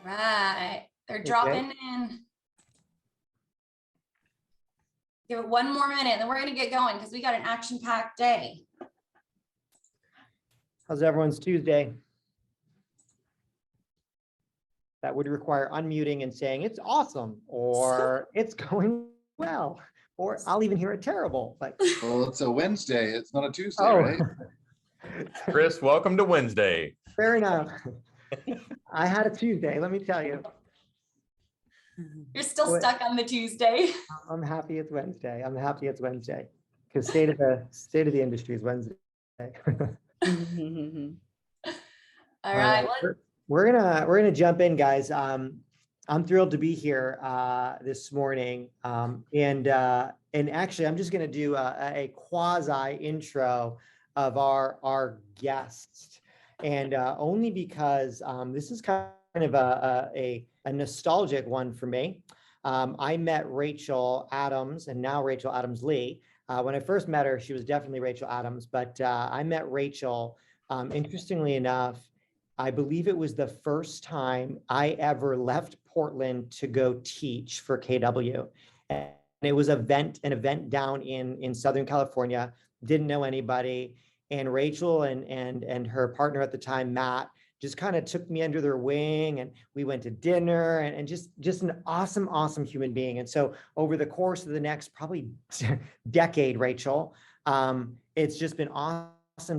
Right. They're Okay. dropping in. Give it one more minute, then we're going to get going because we got an action-packed day. How's everyone's Tuesday? That would require unmuting and saying it's awesome, or it's going well, or I'll even hear it terrible. Like, well, it's a Wednesday. It's not a Tuesday, oh, right? Chris, welcome to Wednesday. Fair enough. I had a Tuesday, let me tell you. You're still stuck on the Tuesday. I'm happy it's Wednesday. I'm happy it's Wednesday because state of the industry is Wednesday. All right. We're gonna jump in, guys. I'm thrilled to be here this morning, and actually, I'm just gonna do a quasi intro of our guests, and only because this is kind of a nostalgic one for me. I met Rachel Adams, and now Rachel Adams Lee. When I first met her, she was definitely Rachel Adams, but I met Rachel, interestingly enough, I believe it was the first time I ever left Portland to go teach for KW. And it was an event down in Southern California, didn't know anybody. And Rachel and her partner at the time, Matt, just kind of took me under their wing, and we went to dinner, and just an awesome human being. And so over the course of the next probably decade, Rachel, it's just been awesome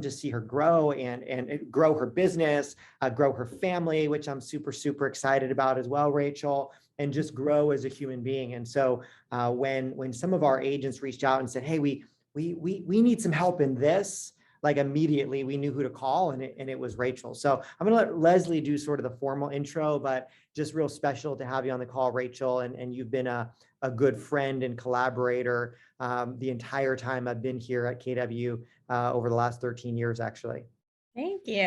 to see her grow and grow her business, grow her family, which I'm super excited about as well, Rachel, and just grow as a human being. And so when some of our agents reached out and said, hey, we need some help in this, like immediately we knew who to call, and it was Rachel. So I'm gonna let Leslie do sort of the formal intro, but just real special to have you on the call, Rachel. And you've been a good friend and collaborator the entire time I've been here at KW over the last 13 years, actually. Thank you.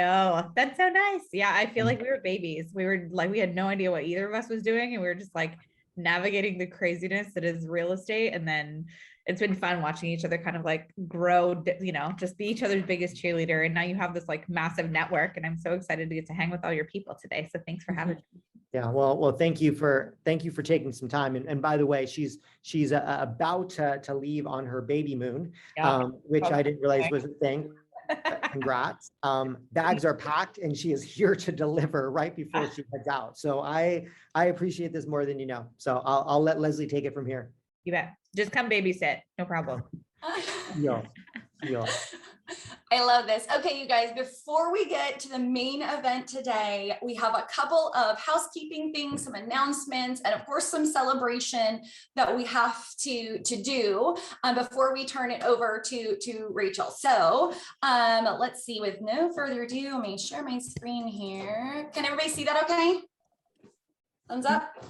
That's so nice. Yeah, I feel like we were babies. We were like, we had no idea what either of us was doing, and we were just like navigating the craziness that is real estate. And then it's been fun watching each other kind of like grow, you know, just be each other's biggest cheerleader. And now you have this like massive network, and I'm so excited to get to hang with all your people today. So thanks for having me. Yeah, well, thank you for taking some time. And by the way, she's about to leave on her baby moon, which I didn't realize was a thing. Congrats. Bags are packed, and she is here to deliver right before she heads out. So I appreciate this more than you know. So I'll let Leslie take it from here. You bet. Just come babysit. No problem. Yeah. I love this. Okay, you guys, before we get to the main event today, we have a couple of housekeeping things, some announcements, and of course, some celebration that we have to do before we turn it over to Rachel. So let's see, with no further ado, let me share my screen here. Can everybody see that okay? Thumbs up.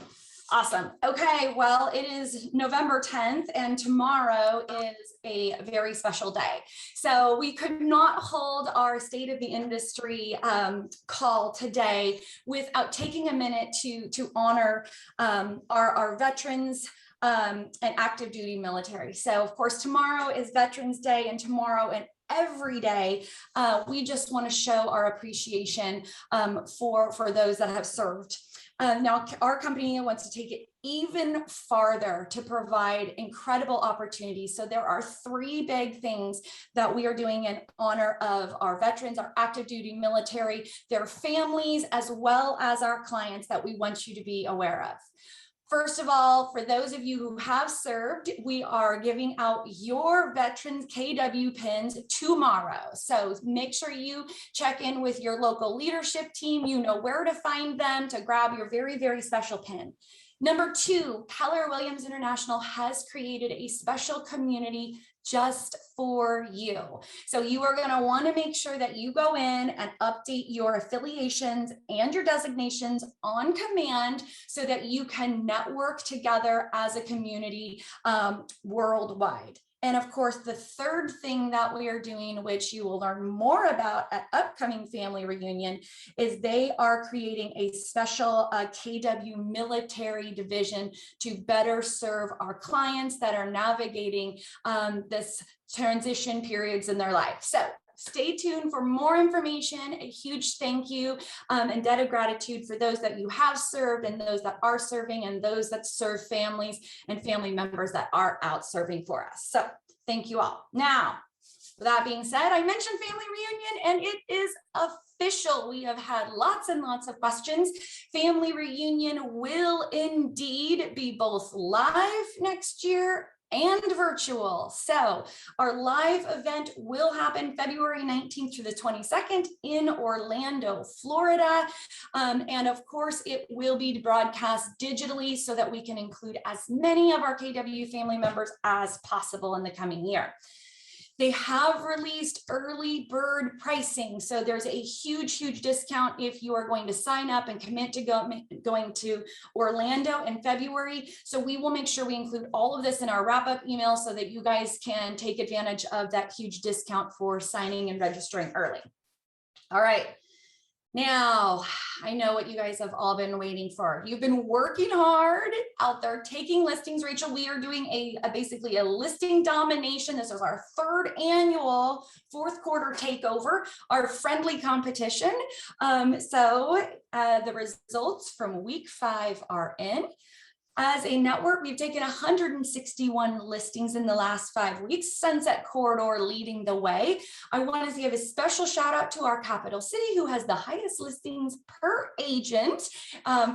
Awesome. Okay, well, it is November 10th, and tomorrow is a very special day. So we could not hold our State of the Industry call today without taking a minute to honor our veterans and active duty military. So of course, tomorrow is Veterans Day, and tomorrow and every day, we just want to show our appreciation for those that have served. Now, our company wants to take it even farther to provide incredible opportunities. So there are three big things that we are doing in honor of our veterans, our active duty military, their families, as well as our clients that we want you to be aware of. First of all, for those of you who have served, we are giving out your Veterans KW pins tomorrow. So make sure you check in with your local leadership team. You know where to find them to grab your very, very special pin. Number two, Keller Williams International has created a special community just for you. So you are going to want to make sure that you go in and update your affiliations and your designations on command so that you can network together as a community worldwide. And of course, the third thing that we are doing, which you will learn more about at upcoming family reunion, is they are creating a special KW military division to better serve our clients that are navigating this transition periods in their life. So stay tuned for more information. A huge thank you and debt of gratitude for those that you have served and those that are serving and those that serve families and family members that are out serving for us. So thank you all. Now, with that being said, I mentioned family reunion and it is official. We have had lots and lots of questions. Family reunion will indeed be both live next year and virtual. So our live event will happen February 19th through the 22nd in Orlando, Florida. And of course, it will be broadcast digitally so that we can include as many of our KW family members as possible in the coming year. They have released early bird pricing. So there's a huge discount if you are going to sign up and commit to going to Orlando in February. So we will make sure we include all of this in our wrap-up email so that you guys can take advantage of that huge discount for signing and registering early. All right. Now, I know what you guys have all been waiting for. You've been working hard out there taking listings. Rachel, we are doing basically a listing domination. This is our third annual fourth quarter takeover, our friendly competition. So the results from week 5 are in. As a network, we've taken 161 listings in the last 5 weeks, Sunset Corridor leading the way. I want to give a special shout out to our capital city who has the highest listings per agent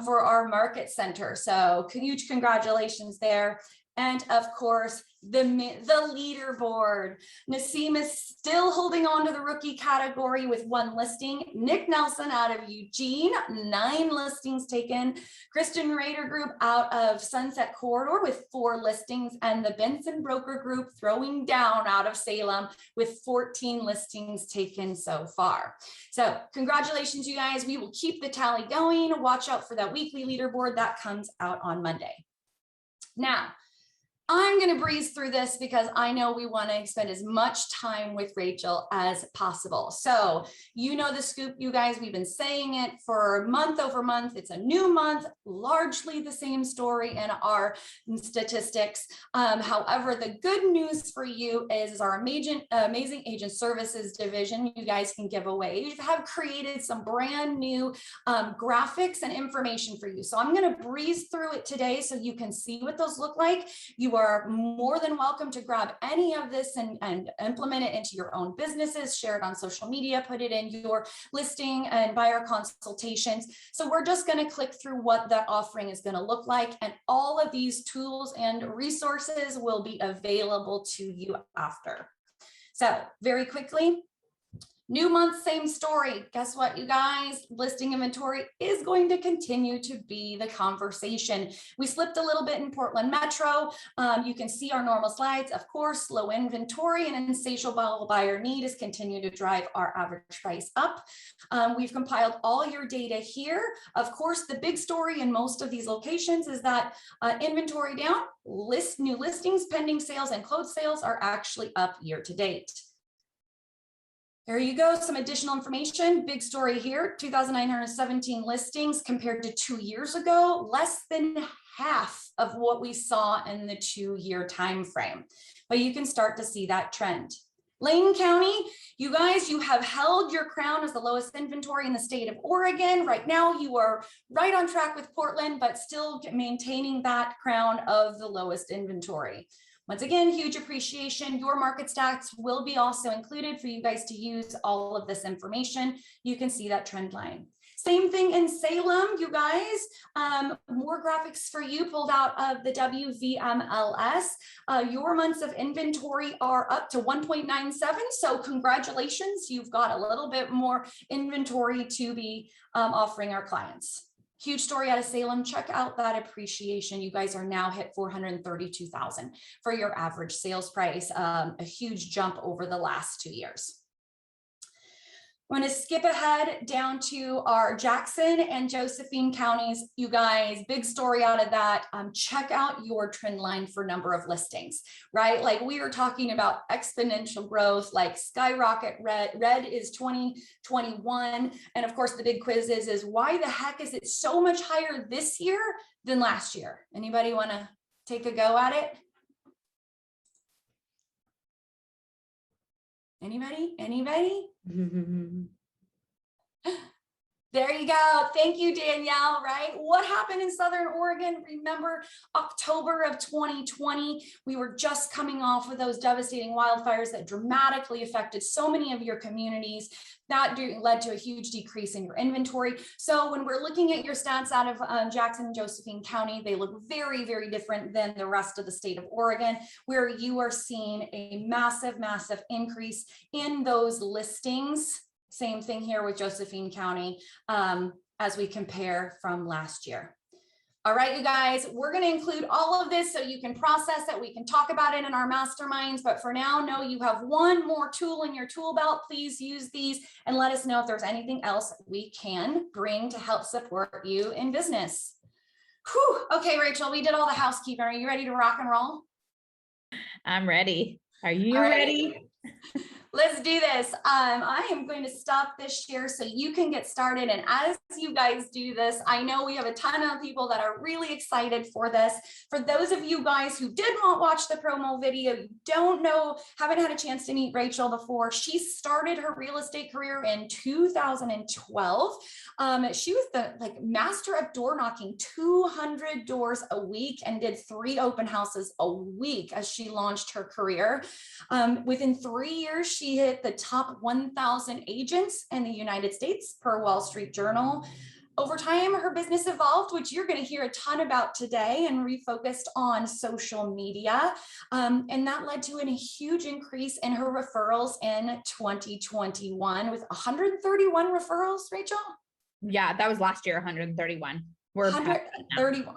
for our market center. So huge congratulations there. And of course, the leaderboard. Nassim is still holding on to the rookie category with 1 listing. Nick Nelson out of Eugene, 9 listings taken. Kristen Rader Group out of Sunset Corridor with 4 listings. And the Benson Broker Group throwing down out of Salem with 14 listings taken so far. So congratulations, you guys. We will keep the tally going. Watch out for that weekly leaderboard that comes out on Monday. Now, I'm going to breeze through this because I know we want to spend as much time with Rachel as possible. So you know the scoop, you guys. We've been saying it for month over month. It's a new month, largely the same story in our statistics. However, the good news for you is our amazing agent services division. You guys can give away. We have created some brand new graphics and information for you. So I'm going to breeze through it today so you can see what those look like. You are more than welcome to grab any of this and implement it into your own businesses, share it on social media, put it in your listing and buyer consultations. So we're just going to click through what that offering is going to look like. And all of these tools and resources will be available to you after. So very quickly, new month, same story. Guess what, you guys? Listing inventory is going to continue to be the conversation. We slipped a little bit in Portland Metro. You can see our normal slides. Of course, low inventory and insatiable buyer need is continuing to drive our average price up. We've compiled all your data here. Of course, the big story in most of these locations is that inventory down, new listings, pending sales, and closed sales are actually up year to date. There you go, some additional information. Big story here, 2,917 listings compared to 2 years ago, less than half of what we saw in the 2-year time frame. But you can start to see that trend. Lane County, you guys, you have held your crown as the lowest inventory in the state of Oregon. Right now, you are right on track with Portland, but still maintaining that crown of the lowest inventory. Once again, huge appreciation. Your market stats will be also included for you guys to use all of this information. You can see that trend line. Same thing in Salem, you guys. More graphics for you pulled out of the WVMLS. Your months of inventory are up to 1.97. So congratulations, you've got a little bit more inventory to be offering our clients. Huge story out of Salem. Check out that appreciation. You guys are now hit 432,000 for your average sales price. A huge jump over the last 2 years. I'm going to skip ahead down to our Jackson and Josephine counties. You guys, big story out of that. Check out your trend line for number of listings, right? Like we are talking about exponential growth, like skyrocket red. Red is 2021. And of course, the big quiz is why the heck is it so much higher this year than last year? Anybody want to take a go at it? Anybody? Anybody? There you go. Thank you, Danielle, right? What happened in Southern Oregon? Remember October of 2020, we were just coming off of those devastating wildfires that dramatically affected so many of your communities. That led to a huge decrease in your inventory. So when we're looking at your stats out of Jackson and Josephine County, they look very, very different than the rest of the state of Oregon, where you are seeing a massive, massive increase in those listings. Same thing here with Josephine County as we compare from last year. All right, you guys, we're going to include all of this so you can process it. We can talk about it in our masterminds, but for now, know you have one more tool in your tool belt. Please use these and let us know if there's anything else we can bring to help support you in business. Whew. Okay, Rachel, we did all the housekeeping. Are you ready to rock and roll? I'm ready. Are you All right. ready? Let's do this. I am going to stop this share so you can get started. And as you guys do this, I know we have a ton of people that are really excited for this. For those of you guys who did not watch the promo video, you don't know, haven't had a chance to meet Rachel before. She started her real estate career in 2012. She was the master of door knocking, 200 doors a week, and did 3 open houses a week as she launched her career. Within 3 years, she hit the top 1,000 agents in the United States per Wall Street Journal. Over time, her business evolved, which you're going to hear a ton about today, and refocused on social media. And that led to a huge increase in her referrals in 2021 with 131 referrals, Rachel? Yeah, that was last year, 131. We're 131.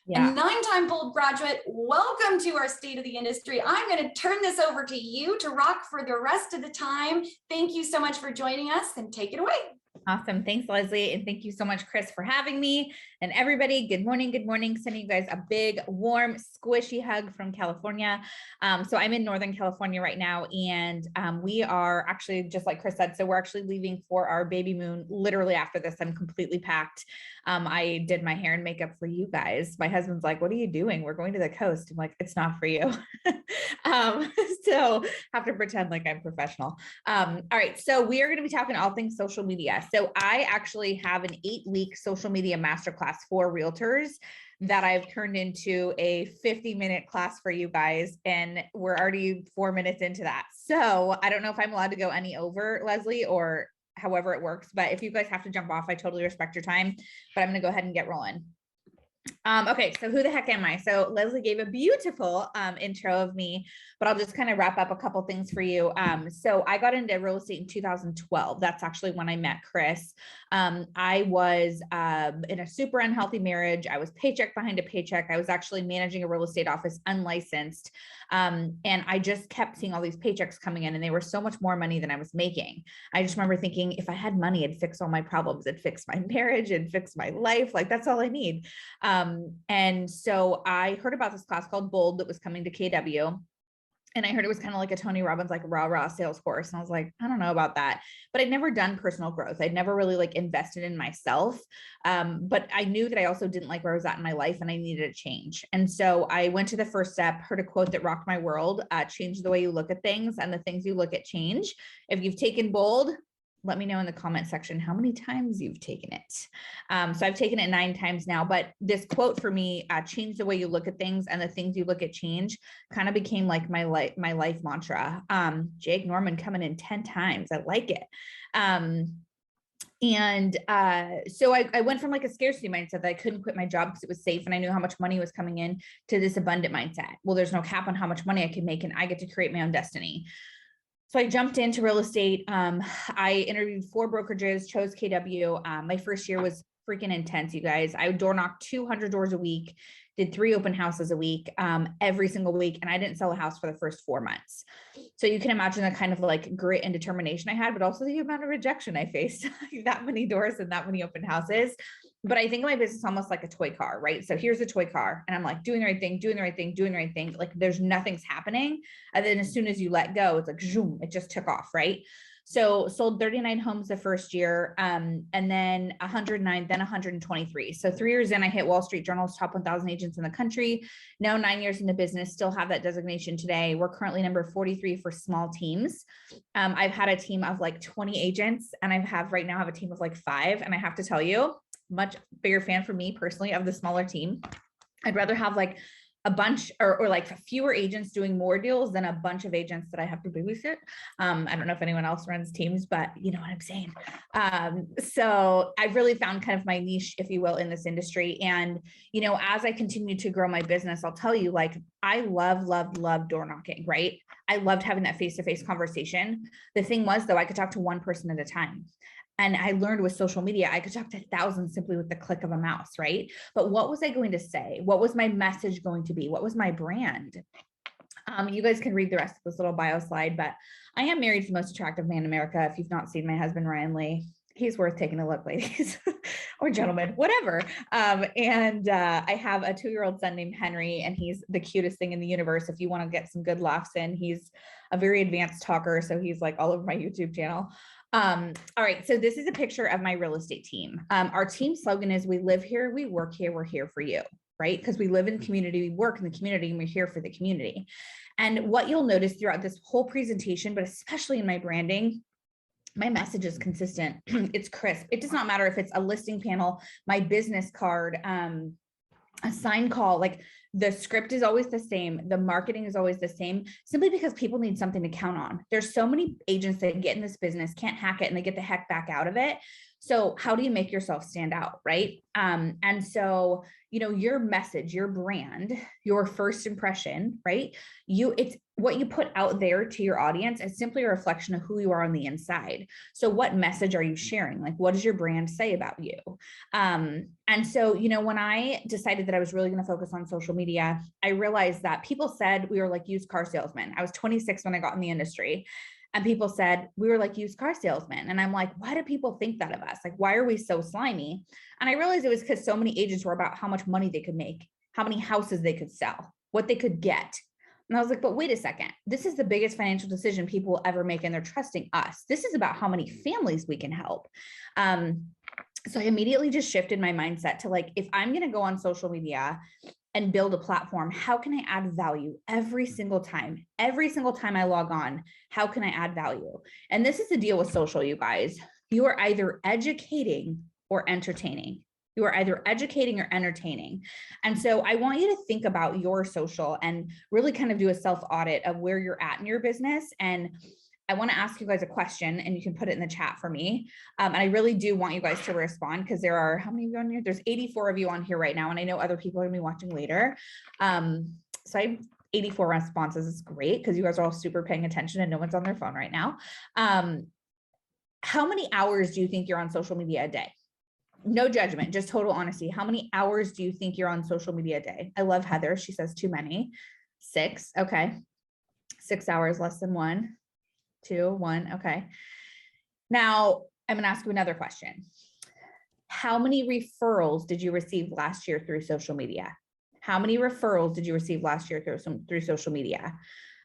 Yeah. And 9-time Bold graduate, welcome to our State of the Industry. I'm going to turn this over to you to rock for the rest of the time. Thank you so much for joining us, and take it away. Awesome. Thanks, Leslie. And thank you so much, Chris, for having me. And everybody, good morning. Good morning. Sending you guys a big, warm, squishy hug from California. So I'm in Northern California right now. And we are actually, just like Chris said, so we're actually leaving for our baby moon literally after this. I'm completely packed. I did my hair and makeup for you guys. My husband's like, what are you doing? We're going to the coast. I'm like, it's not for you. So have to pretend like I'm professional. All right. So we are going to be talking all things social media. So I actually have an 8-week social media masterclass for realtors that I've turned into a 50-minute class for you guys. And we're already 4 minutes into that. So I don't know if I'm allowed to go any over, Leslie, or however it works, but if you guys have to jump off, I totally respect your time, but I'm going to go ahead and get rolling. Okay, so who the heck am I? So Leslie gave a beautiful intro of me, but I'll just kind of wrap up a couple things for you. So I got into real estate in 2012. That's actually when I met Chris. I was in a super unhealthy marriage. I was paycheck behind a paycheck. I was actually managing a real estate office unlicensed. And I just kept seeing all these paychecks coming in, and they were so much more money than I was making. I just remember thinking, if I had money, it'd fix all my problems. It'd fix my marriage, it'd fix my life. Like, that's all I need. And so I heard about this class called Bold that was coming to KW. And I heard it was kind of like a Tony Robbins, like rah sales course. And I was like, I don't know about that, but I'd never done personal growth. I'd never really invested in myself. But I knew that I also didn't like where I was at in my life, and I needed a change. And so I went to the first step, heard a quote that rocked my world: change the way you look at things, and the things you look at change. If you've taken Bold, let me know in the comment section how many times you've taken it. So I've taken it 9 times now, but this quote for me, change the way you look at things, and the things you look at change, kind of became like my life mantra. Jake Norman coming in 10 times. I like it. So I went from a scarcity mindset that I couldn't quit my job because it was safe and I knew how much money was coming in, to this abundant mindset. Well, there's no cap on how much money I can make, and I get to create my own destiny. So I jumped into real estate. I interviewed 4 brokerages, chose KW. My first year was freaking intense, you guys. I door knocked 200 doors a week, did 3 open houses a week, every single week. And I didn't sell a house for the first 4 months. So you can imagine the kind of grit and determination I had, but also the amount of rejection I faced, that many doors and that many open houses. But I think of my business almost like a toy car, right? So here's a toy car, and I'm doing the right thing, doing the right thing, doing the right thing. There's nothing's happening. And then as soon as you let go, it's zoom, it just took off, right? So sold 39 homes the first year, and then 109, then 123. So 3 years in, I hit Wall Street Journal's top 1,000 agents in the country. Now 9 years in the business, still have that designation today. We're currently number 43 for small teams. I've had a team of like 20 agents, and right now have a team of like 5. And I have to tell you, much bigger fan for me personally of the smaller team. I'd rather have like a bunch or like fewer agents doing more deals than a bunch of agents that I have to babysit. I don't know if anyone else runs teams, but you know what I'm saying. So I've really found kind of my niche, if you will, in this industry. And, you know, as I continue to grow my business, I'll tell you, like, I love door knocking, right? I loved having that face-to-face conversation. The thing was, though, I could talk to one person at a time. And I learned with social media, I could talk to thousands simply with the click of a mouse, right? But what was I going to say? What was my message going to be? What was my brand? You guys can read the rest of this little bio slide, but I am married to the most attractive man in America. If you've not seen my husband, Ryan Lee, he's worth taking a look, ladies or gentlemen, whatever. I have a 2-year-old son named Henry, and he's the cutest thing in the universe. If you want to get some good laughs in, he's a very advanced talker. So he's like all over my YouTube channel. All right, so this is a picture of my real estate team. Our team slogan is, we live here, we work here, we're here for you, right? Because we live in the community, we work in the community, and we're here for the community. And what you'll notice throughout this whole presentation, but especially in my branding, my message is consistent. It's crisp. It does not matter if it's a listing panel, my business card, a sign call, like the script is always the same. The marketing is always the same, simply because people need something to count on. There's so many agents that get in this business, can't hack it, and they get the heck back out of it. So how do you make yourself stand out, right? And so, you know, your message, your brand, your first impression, right? It's what you put out there to your audience is simply a reflection of who you are on the inside. So what message are you sharing? Like, what does your brand say about you? And so, you know, when I decided that I was really going to focus on social media, I realized that people said we were like used car salesmen. I was 26 when I got in the industry. And people said we were like used car salesmen. And I'm like, why do people think that of us? Like, why are we so slimy? And I realized it was because so many agents were about how much money they could make, how many houses they could sell, what they could get. And I was like, but wait a second, this is the biggest financial decision people will ever make, and they're trusting us. This is about how many families we can help. So I immediately just shifted my mindset to like, if I'm going to go on social media and build a platform, how can I add value every single time? Every single time I log on, how can I add value? And this is the deal with social, you guys. You are either educating or entertaining. You are either educating or entertaining. And so I want you to think about your social and really kind of do a self-audit of where you're at in your business. And I want to ask you guys a question, and you can put it in the chat for me. And I really do want you guys to respond, because there are, how many of you on here? There's 84 of you on here right now. And I know other people are gonna be watching later. So I have 84 responses. It's great, because you guys are all super paying attention and no one's on their phone right now. How many hours do you think you're on social media a day? No judgment, just total honesty. How many hours do you think you're on social media a day? I love Heather. She says too many. 6. Okay. 6 hours, less than 1. 2, 1. Okay. Now I'm going to ask you another question. How many referrals did you receive last year through social media? How many referrals did you receive last year through social media?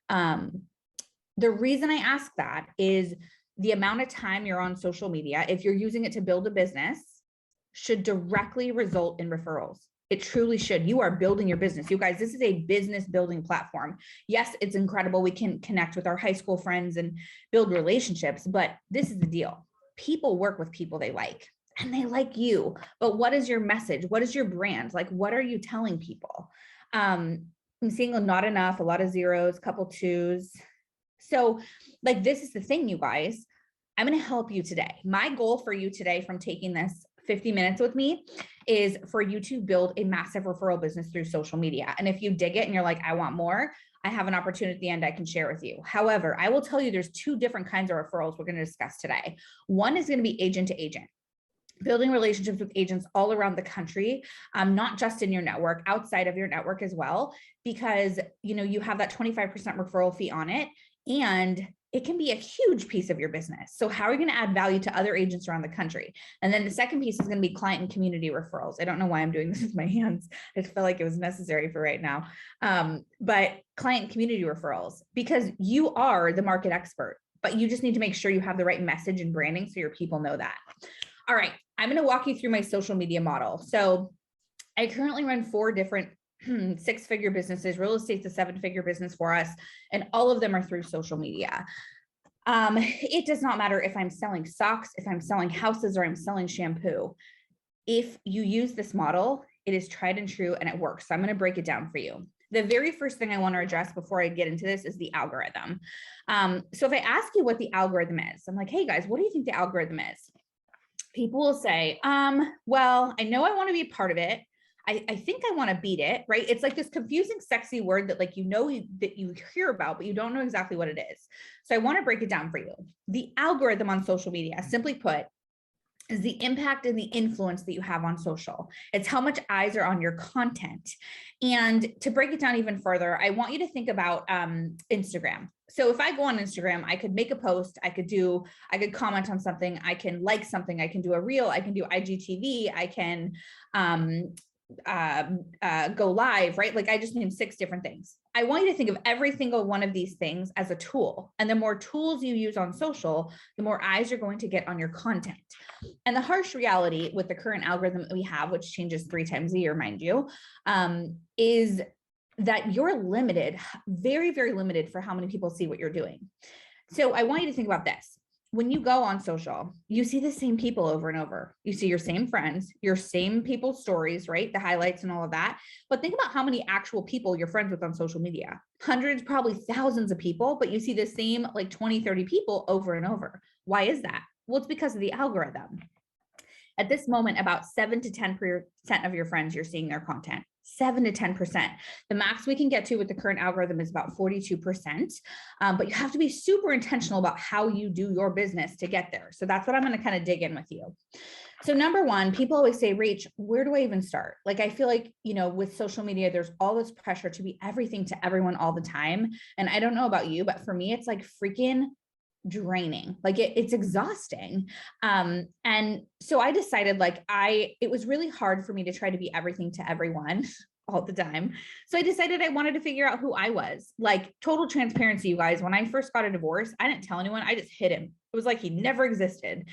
The reason I ask that is the amount of time you're on social media, if you're using it to build a business, should directly result in referrals. It truly should. You are building your business. You guys, this is a business building platform. Yes, it's incredible. We can connect with our high school friends and build relationships, but this is the deal. People work with people they like, and they like you. But what is your message? What is your brand? Like, what are you telling people? I'm seeing a not enough, a lot of zeros, a couple 2s. So like, this is the thing, you guys. I'm going to help you today. My goal for you today from taking this 50 minutes with me is for you to build a massive referral business through social media. And if you dig it and you're like, I want more, I have an opportunity at the end I can share with you. However, I will tell you there's 2 different kinds of referrals we're going to discuss today. One is going to be agent to agent, building relationships with agents all around the country, not just in your network, outside of your network as well, because you know you have that 25% referral fee on it, and it can be a huge piece of your business. So how are you going to add value to other agents around the country? And then the second piece is going to be client and community referrals. I don't know why I'm doing this with my hands. I just felt like it was necessary for right now. But client and community referrals, because you are the market expert. but you just need to make sure you have the right message and branding so your people know that. All right, I'm going to walk you through my social media model. So I currently run 4 different 6-figure businesses. Real estate's a 7-figure business for us, and all of them are through social media. It does not matter if I'm selling socks, if I'm selling houses, or I'm selling shampoo. If you use this model, it is tried and true and it works. So I'm going to break it down for you. The very first thing I want to address before I get into this is the algorithm. So if I ask you what the algorithm is, I'm like, hey guys, what do you think the algorithm is? People will say, well, I know I want to be a part of it. I think I want to beat it, right? It's like this confusing, sexy word that like, that you hear about, but you don't know exactly what it is. So I want to break it down for you. The algorithm on social media, simply put, is the impact and the influence that you have on social. It's how much eyes are on your content. And to break it down even further, I want you to think about Instagram. So if I go on Instagram, I could make a post, I could comment on something, I can like something, I can do a reel, I can do IGTV, I can go live, right? Like I just named 6 different things. I want you to think of every single one of these things as a tool. And the more tools you use on social, the more eyes you're going to get on your content. And the harsh reality with the current algorithm that we have, which changes 3 times a year, mind you, is that you're limited, very, very limited for how many people see what you're doing. So I want you to think about this. When you go on social, you see the same people over and over. You see your same friends, your same people's stories, right? The highlights and all of that. But think about how many actual people you're friends with on social media. Hundreds, probably thousands of people, but you see the same like 20, 30 people over and over. Why is that? Well, it's because of the algorithm. At this moment, about 7 to 10% of your friends, you're seeing their content. 7 to 10%. The max we can get to with the current algorithm is about 42%. But you have to be super intentional about how you do your business to get there. So that's what I'm going to kind of dig in with you. So number one, people always say, Rach, where do I even start? Like, I feel like, with social media, there's all this pressure to be everything to everyone all the time. And I don't know about you, but for me, it's like freaking draining. Like it's exhausting. And so I decided it was really hard for me to try to be everything to everyone all the time. So I decided I wanted to figure out who I was. Like total transparency, you guys, when I first got a divorce, I didn't tell anyone, I just hid him. It was like he never existed.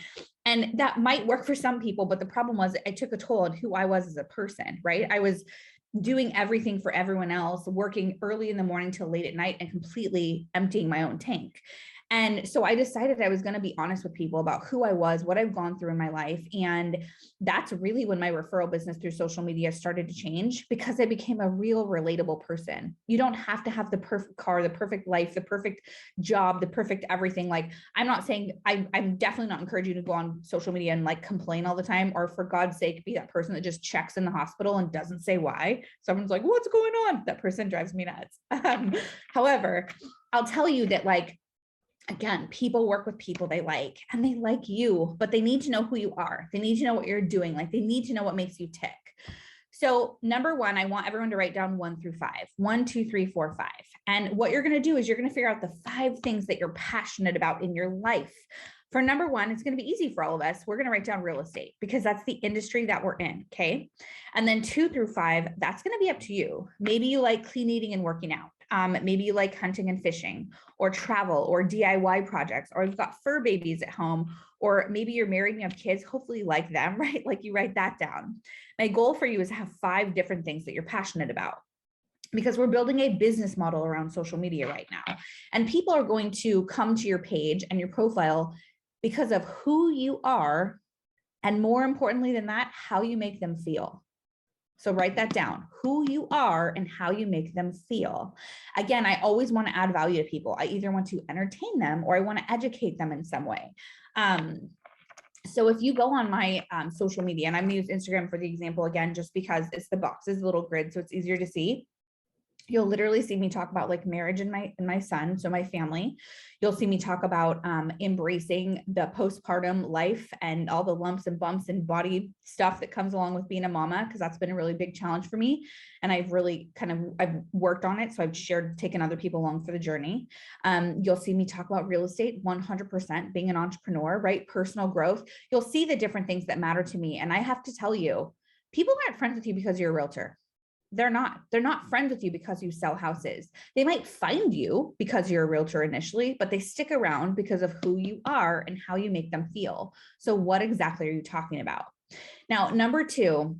And that might work for some people, but the problem was I took a toll on who I was as a person, right? I was doing everything for everyone else, working early in the morning till late at night and completely emptying my own tank. And so I decided I was going to be honest with people about who I was, what I've gone through in my life. And that's really when my referral business through social media started to change, because I became a real relatable person. You don't have to have the perfect car, the perfect life, the perfect job, the perfect everything. Like, I'm not saying, I'm definitely not encouraging you to go on social media and like complain all the time, or for God's sake, be that person that just checks in the hospital and doesn't say why. Someone's like, what's going on? That person drives me nuts. However, I'll tell you that again, people work with people they like, and they like you, but they need to know who you are. They need to know what you're doing. Like they need to know what makes you tick. So number one, I want everyone to write down 1 through 5, 1, 2, 3, 4, 5. And what you're going to do is you're going to figure out the 5 things that you're passionate about in your life. For number one, it's going to be easy for all of us. We're going to write down real estate because that's the industry that we're in. Okay. And then 2 through 5, that's going to be up to you. Maybe you like clean eating and working out. Maybe you like hunting and fishing, or travel, or DIY projects, or you've got fur babies at home, or maybe you're married and you have kids. Hopefully you like them, right? Like you write that down. My goal for you is to have 5 different things that you're passionate about, because we're building a business model around social media right now. And people are going to come to your page and your profile because of who you are. And more importantly than that, how you make them feel. So write that down, who you are and how you make them feel. Again, I always want to add value to people. I either want to entertain them or I want to educate them in some way. So if you go on my social media, and I'm going to use Instagram for the example again, just because it's the boxes, little grid, so it's easier to see. You'll literally see me talk about like marriage and my son, so my family. You'll see me talk about embracing the postpartum life and all the lumps and bumps and body stuff that comes along with being a mama, because that's been a really big challenge for me. And I've really I've worked on it. So I've taken other people along for the journey. You'll see me talk about real estate, 100%, being an entrepreneur, right? Personal growth. You'll see the different things that matter to me. And I have to tell you, people aren't friends with you because you're a realtor. They're not friends with you because you sell houses. They might find you because you're a realtor initially, but they stick around because of who you are and how you make them feel. So what exactly are you talking about? Now, number 2,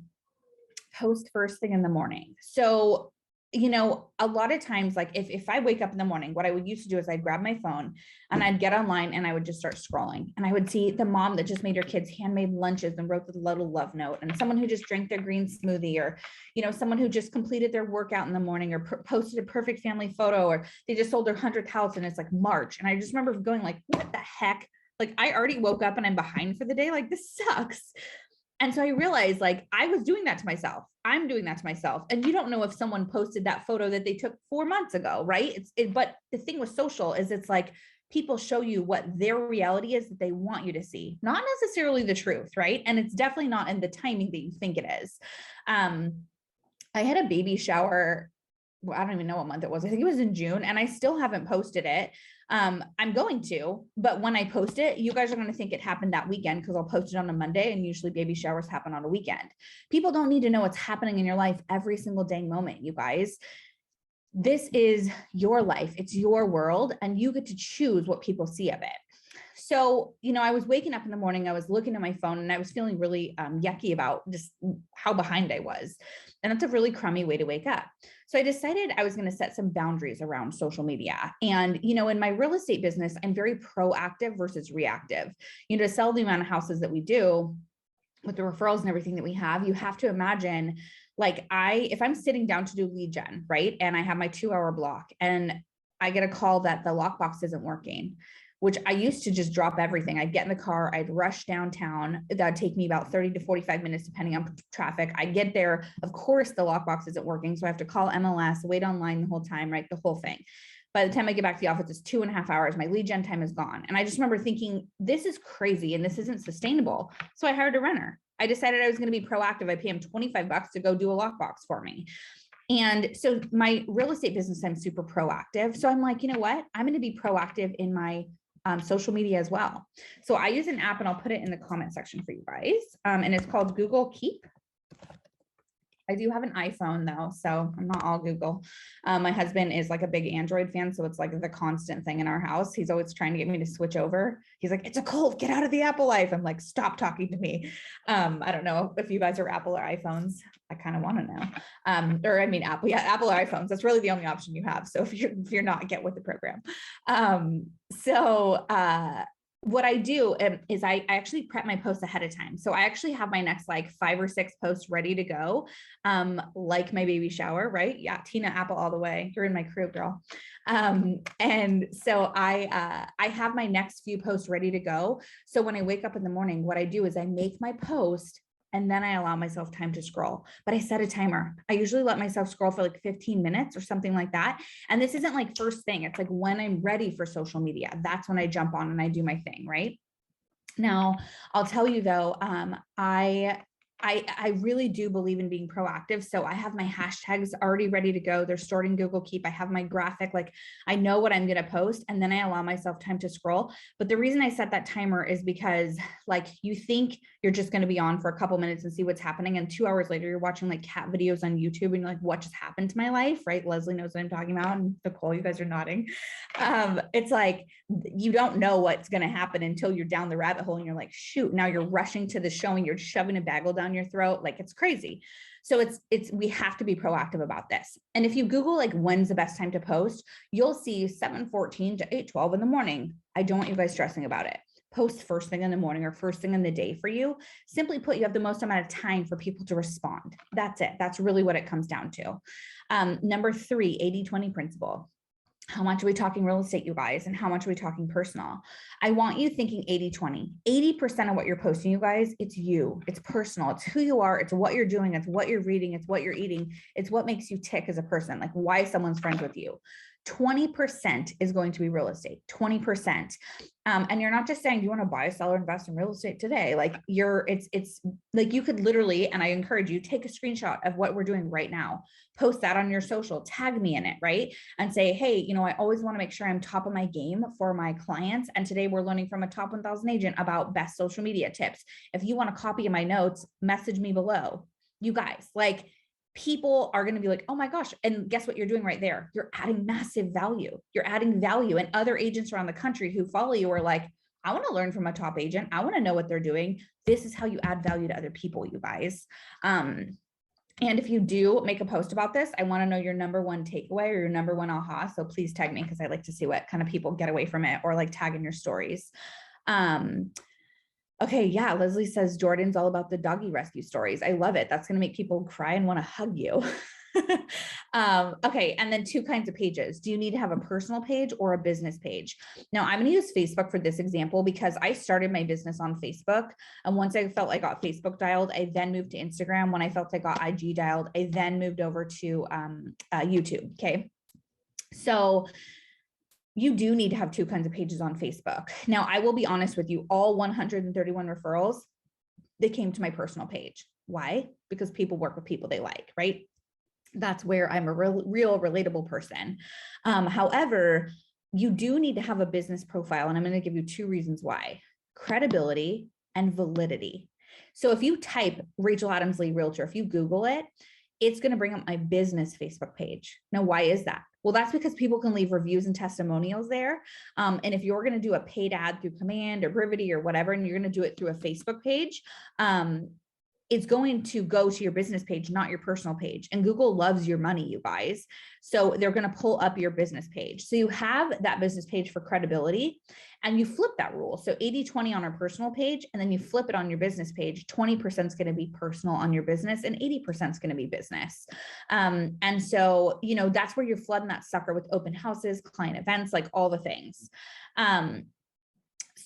post first thing in the morning. So, a lot of times, like if I wake up in the morning, what I would used to do is I'd grab my phone and I'd get online and I would just start scrolling, and I would see the mom that just made her kids handmade lunches and wrote the little love note, and someone who just drank their green smoothie, or, someone who just completed their workout in the morning, or posted a perfect family photo, or they just sold their 100th house and it's like March. And I just remember going like, what the heck? Like, I already woke up and I'm behind for the day. Like, this sucks. And so I realized, like, I was doing that to myself. I'm doing that to myself. And you don't know if someone posted that photo that they took 4 months ago, right? But the thing with social is it's like people show you what their reality is that they want you to see, not necessarily the truth, right? And it's definitely not in the timing that you think it is. I had a baby shower. Well, I don't even know what month it was. I think it was in June, and I still haven't posted it. I'm going to, but when I post it, you guys are going to think it happened that weekend, because I'll post it on a Monday, and usually baby showers happen on a weekend. People don't need to know what's happening in your life every single dang moment, you guys. This is your life. It's your world, and you get to choose what people see of it. So, I was waking up in the morning, I was looking at my phone, and I was feeling really yucky about just how behind I was. And that's a really crummy way to wake up. So I decided I was going to set some boundaries around social media. And, in my real estate business, I'm very proactive versus reactive. To sell the amount of houses that we do with the referrals and everything that we have, you have to imagine, like, if I'm sitting down to do lead gen, right? And I have my 2-hour block and I get a call that the lockbox isn't working, which I used to just drop everything. I'd get in the car, I'd rush downtown. That'd take me about 30 to 45 minutes, depending on traffic. I get there. Of course, the lockbox isn't working. So I have to call MLS, wait online the whole time, right? The whole thing. By the time I get back to the office, it's 2.5 hours. My lead gen time is gone. And I just remember thinking, this is crazy and this isn't sustainable. So I hired a renter. I decided I was going to be proactive. I pay him $25 to go do a lockbox for me. And so my real estate business, I'm super proactive. So I'm like, you know what? I'm going to be proactive in my social media as well. So I use an app, and I'll put it in the comment section for you guys. And it's called Google Keep. I do have an iPhone though, so I'm not all Google. My husband is like a big Android fan, so it's like the constant thing in our house. He's always trying to get me to switch over. He's like, it's a cult, get out of the Apple life. I'm like, stop talking to me. I don't know if you guys are Apple or iPhones. I kind of want to know. Or I mean, Apple, yeah, Apple or iPhones. That's really the only option you have. So if you're not, get with the program. What I do is I actually prep my posts ahead of time. So I actually have my next like 5 or 6 posts ready to go. Like my baby shower, right? Yeah. Tina Apple all the way. You're in my crew, girl. And so I have my next few posts ready to go. So when I wake up in the morning, what I do is I make my post, and then I allow myself time to scroll, but I set a timer. I usually let myself scroll for like 15 minutes or something like that. And this isn't like first thing. It's like when I'm ready for social media, that's when I jump on and I do my thing, right? Now, I'll tell you though, I really do believe in being proactive. So I have my hashtags already ready to go. They're stored in Google Keep. I have my graphic, like I know what I'm going to post, and then I allow myself time to scroll. But the reason I set that timer is because like you think you're just going to be on for a couple minutes and see what's happening. And 2 hours later, you're watching like cat videos on YouTube and you're like, what just happened to my life? Right. Leslie knows what I'm talking about. And Nicole, you guys are nodding. It's like, you don't know what's going to happen until you're down the rabbit hole and you're like, shoot, now you're rushing to the show and you're shoving a bagel down your throat. Like it's crazy. So we have to be proactive about this. And if you Google like, when's the best time to post, you'll see 7:14 to 8:12 in the morning. I don't want you guys stressing about it. Post first thing in the morning or first thing in the day for you. Simply put, you have the most amount of time for people to respond. That's it. That's really what it comes down to. Number 3, 80-20 principle. How much are we talking real estate, you guys? And how much are we talking personal? I want you thinking 80-20. 80% of what you're posting, you guys, it's you. It's personal. It's who you are. It's what you're doing. It's what you're reading. It's what you're eating. It's what makes you tick as a person, like why someone's friends with you. 20% is going to be real estate, 20%. And you're not just saying, do you want to buy, sell, or invest in real estate today? Like it's like you could literally, and I encourage you, take a screenshot of what we're doing right now, post that on your social, tag me in it, right? And say, hey, I always want to make sure I'm top of my game for my clients. And today we're learning from a top 1,000 agent about best social media tips. If you want a copy of my notes, message me below. You guys, like, people are going to be like, oh my gosh. And guess what you're doing right there? You're adding massive value. You're adding value. And other agents around the country who follow you are like, I want to learn from a top agent. I want to know what they're doing. This is how you add value to other people, you guys. And if you do make a post about this, I want to know your number one takeaway or your number one aha. So please tag me, because I like to see what kind of people get away from it, or like tag in your stories. Okay, yeah, Leslie says Jordan's all about the doggy rescue stories. I love it. That's going to make people cry and want to hug you. Okay, and then 2 kinds of pages. Do you need to have a personal page or a business page? Now, I'm going to use Facebook for this example because I started my business on Facebook. And once I felt I got Facebook dialed, I then moved to Instagram. When I felt I got IG dialed, I then moved over to YouTube. Okay, so you do need to have 2 kinds of pages on Facebook. Now, I will be honest with you, all 131 referrals, they came to my personal page. Why? Because people work with people they like, right? That's where I'm a real relatable person. However, you do need to have a business profile, and I'm going to give you 2 reasons why: credibility and validity. So if you type Rachel Adamsley Realtor, if you Google it, it's going to bring up my business Facebook page. Now, why is that? Well, that's because people can leave reviews and testimonials there. And if you're going to do a paid ad through Command or Brivity or whatever, and you're going to do it through a Facebook page, it's going to go to your business page, not your personal page. And Google loves your money, you guys. So they're going to pull up your business page. So you have that business page for credibility, and you flip that rule. So 80-20 on our personal page, and then you flip it on your business page. 20% is going to be personal on your business, and 80% is going to be business. And so, you know, that's where you're flooding that sucker with open houses, client events, like all the things.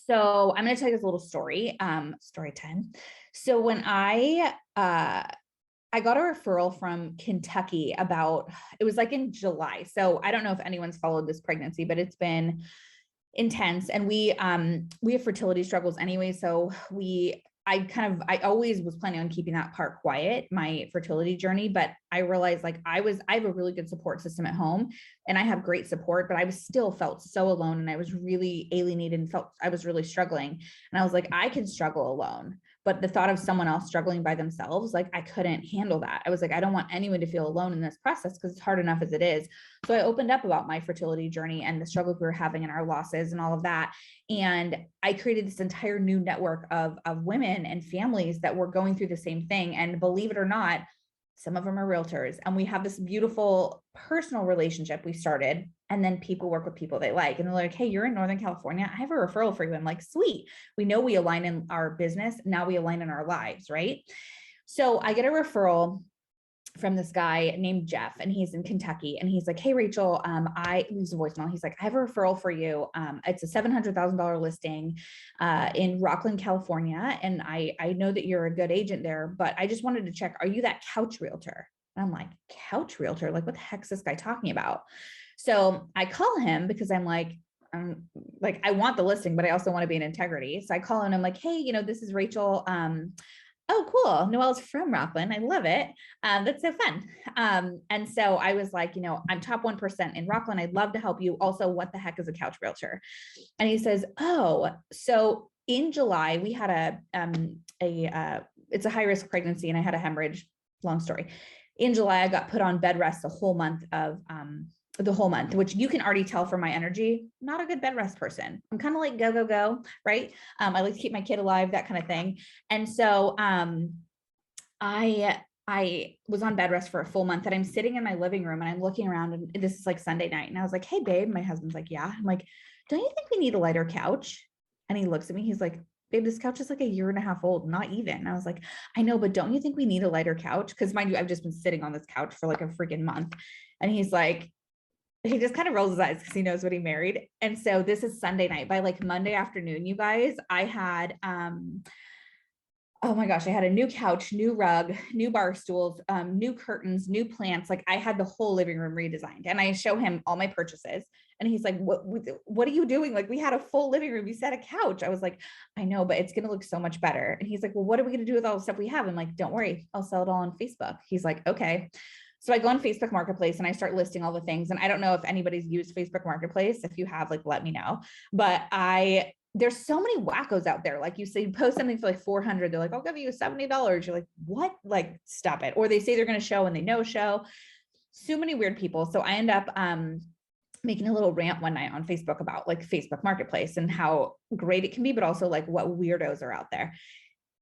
So I'm going to tell you this little story, story time. So when I got a referral from Kentucky it was like in July. So I don't know if anyone's followed this pregnancy, but it's been intense. And we have fertility struggles anyway. So I always was planning on keeping that part quiet, my fertility journey, but I realized like I have a really good support system at home, and I have great support, but I still felt so alone, and I was really alienated and felt I was really struggling. And I was like, I can struggle alone, but the thought of someone else struggling by themselves, like I couldn't handle that. I was like, I don't want anyone to feel alone in this process, because it's hard enough as it is. So I opened up about my fertility journey and the struggles we were having and our losses and all of that. And I created this entire new network of women and families that were going through the same thing. And believe it or not, some of them are realtors, and we have this beautiful personal relationship we started. And then people work with people they like, and they're like, hey, you're in Northern California, I have a referral for you. I'm like, sweet. We know we align in our business. Now we align in our lives, right? So I get a referral from this guy named Jeff, and he's in Kentucky, and he's like, hey, Rachel, I leaves a voicemail. He's like, I have a referral for you. It's a $700,000 listing in Rockland, California. And I know that you're a good agent there, but I just wanted to check, are you that couch realtor? And I'm like, couch realtor? Like, what the heck's this guy talking about? So I call him because I'm like, I want the listing, but I also want to be in integrity. So I call him and I'm like, hey, you know, this is Rachel. Oh, cool. Noelle's from Rockland. I love it. That's so fun. And so I was like, you know, I'm top 1% in Rockland. I'd love to help you. Also, what the heck is a couch realtor? And he says, oh, so in July, we had it's a high risk pregnancy, and I had a hemorrhage. Long story. In July, I got put on bed rest the whole month, which you can already tell from my energy, not a good bed rest person. I'm kind of like go, go, go, right? I like to keep my kid alive, that kind of thing. And so I was on bed rest for a full month, and I'm sitting in my living room and I'm looking around, and this is like Sunday night. And I was like, hey, babe, my husband's like, yeah. I'm like, don't you think we need a lighter couch? And he looks at me, he's like, babe, this couch is like 1.5 years old, not even. And I was like, I know, but don't you think we need a lighter couch? Because mind you, I've just been sitting on this couch for like a freaking month. And he's like, he just kind of rolls his eyes because he knows what he married. And so this is Sunday night. By like Monday afternoon, you guys, I had, oh my gosh, I had a new couch, new rug, new bar stools, new curtains, new plants. Like I had the whole living room redesigned, and I show him all my purchases, and he's like, what are you doing? Like we had a full living room. You said a couch. I was like, I know, but it's going to look so much better. And he's like, well, what are we going to do with all the stuff we have? I'm like, don't worry, I'll sell it all on Facebook. He's like, okay. So I go on Facebook Marketplace and I start listing all the things. And I don't know if anybody's used Facebook Marketplace. If you have, like, let me know. But I there's so many wackos out there. Like you say, you post something for like 400, they're like, I'll give you $70. You're like, what? Like, stop it. Or they say they're going to show and they no show. So many weird people. So I end up making a little rant one night on Facebook about like Facebook Marketplace and how great it can be, but also like what weirdos are out there.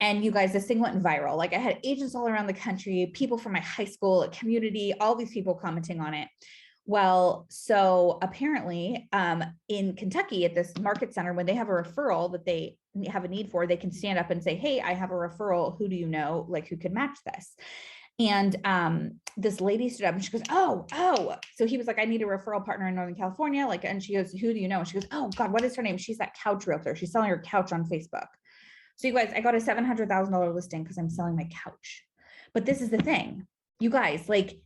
And you guys, this thing went viral. Like I had agents all around the country, people from my high school community, all these people commenting on it. Well, so apparently in Kentucky at this market center, when they have a referral that they have a need for, they can stand up and say, hey, I have a referral. Who do you know? Like who could match this? And this lady stood up and she goes, oh. So he was like, I need a referral partner in Northern California. Like, and she goes, who do you know? And she goes, oh God, what is her name? She's that couch realtor. She's selling her couch on Facebook. So you guys, I got a $700,000 listing because I'm selling my couch. But this is the thing, you guys, like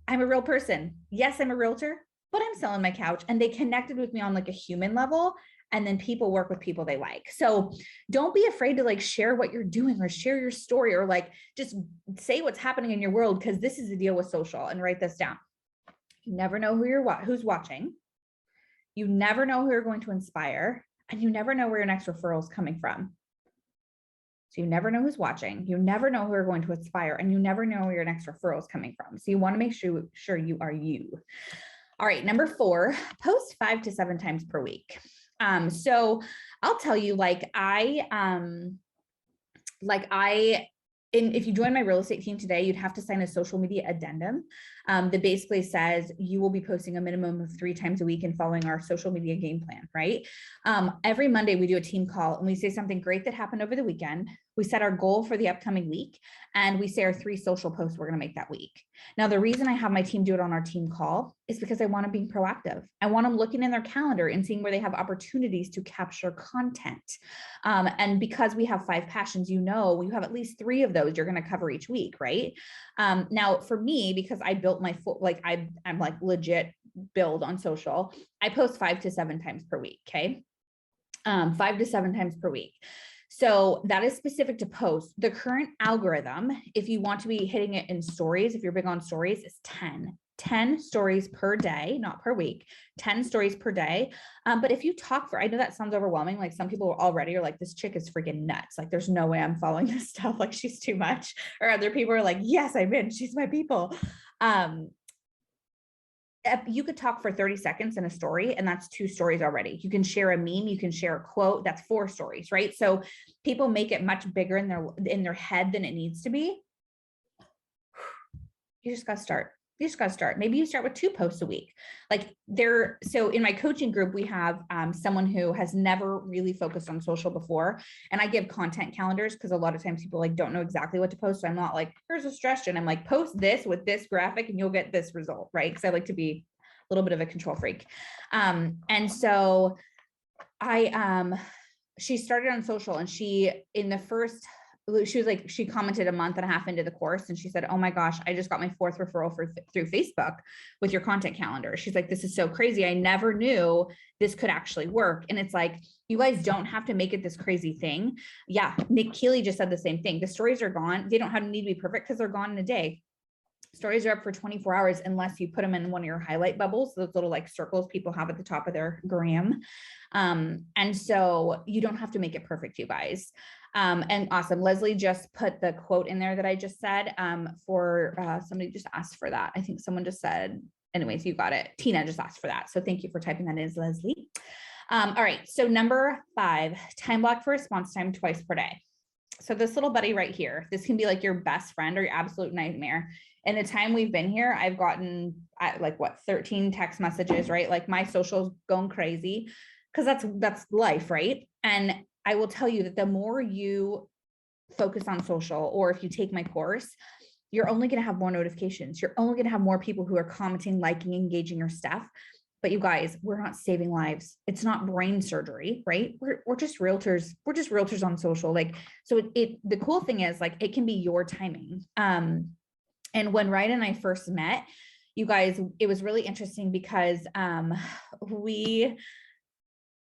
I'm a real person. Yes, I'm a realtor, but I'm selling my couch, and they connected with me on like a human level. And then people work with people they like. So don't be afraid to like share what you're doing or share your story or like just say what's happening in your world, because this is the deal with social. And write this down. You never know who's watching. You never know who you're going to inspire, and you never know where your next referral is coming from. So you never know who's watching. You never know who you're going to inspire, and you never know where your next referral is coming from. So you want to make sure you are you. All right, number 4, post 5 to 7 times per week. So I'll tell you, if you join my real estate team today, you'd have to sign a social media addendum that basically says you will be posting a minimum of 3 times a week and following our social media game plan, right? Every Monday we do a team call and we say something great that happened over the weekend. We set our goal for the upcoming week, and we say our 3 social posts we're going to make that week. Now, the reason I have my team do it on our team call is because I want them being proactive. I want them looking in their calendar and seeing where they have opportunities to capture content. And because we have 5 passions, you have at least 3 of those you're going to cover each week, right? Now, for me, because I built my I'm like legit build on social, I post 5 to 7 times per week. Okay. 5 to 7 times per week. So that is specific to post. The current algorithm, if you want to be hitting it in stories, if you're big on stories, is 10 stories per day, not per week, 10 stories per day. But if you talk I know that sounds overwhelming. Like some people already are like, this chick is freaking nuts. Like there's no way I'm following this stuff. Like she's too much. Or other people are like, yes, I'm in. She's my people. You could talk for 30 seconds in a story, and that's 2 stories already. You can share a meme, you can share a quote, that's 4 stories, right? So people make it much bigger in their head than it needs to be. You just got to start. Maybe you start with 2 posts a week. So in my coaching group, we have someone who has never really focused on social before. And I give content calendars because a lot of times people don't know exactly what to post. So I'm not like, here's a suggestion. I'm like, post this with this graphic and you'll get this result, right? Because I like to be a little bit of a control freak. And so she started on social, and she commented a month and a half into the course, and she said, oh my gosh, I just got my 4th referral through Facebook with your content calendar. She's like, this is so crazy. I never knew this could actually work. And it's like, you guys don't have to make it this crazy thing. Yeah. Nick Keeley just said the same thing. The stories are gone. They don't need to be perfect because they're gone in a day. Stories are up for 24 hours unless you put them in one of your highlight bubbles, those little circles people have at the top of their gram. And so you don't have to make it perfect, you guys. And awesome. Leslie just put the quote in there that I just said for somebody just asked for that. I think someone just said, anyways, you got it. Tina just asked for that. So thank you for typing that in, Leslie. All right. So number 5, time block for response time twice per day. So this little buddy right here, this can be like your best friend or your absolute nightmare. In the time we've been here, I've gotten 13 text messages, right? Like my social's going crazy because that's life, right? And I will tell you that the more you focus on social, or if you take my course, you're only going to have more notifications. You're only going to have more people who are commenting, liking, engaging your stuff. But you guys, we're not saving lives. It's not brain surgery, right? We're just realtors. We're just realtors on social. So the cool thing is it can be your timing. And when Ryan and I first met, you guys, it was really interesting because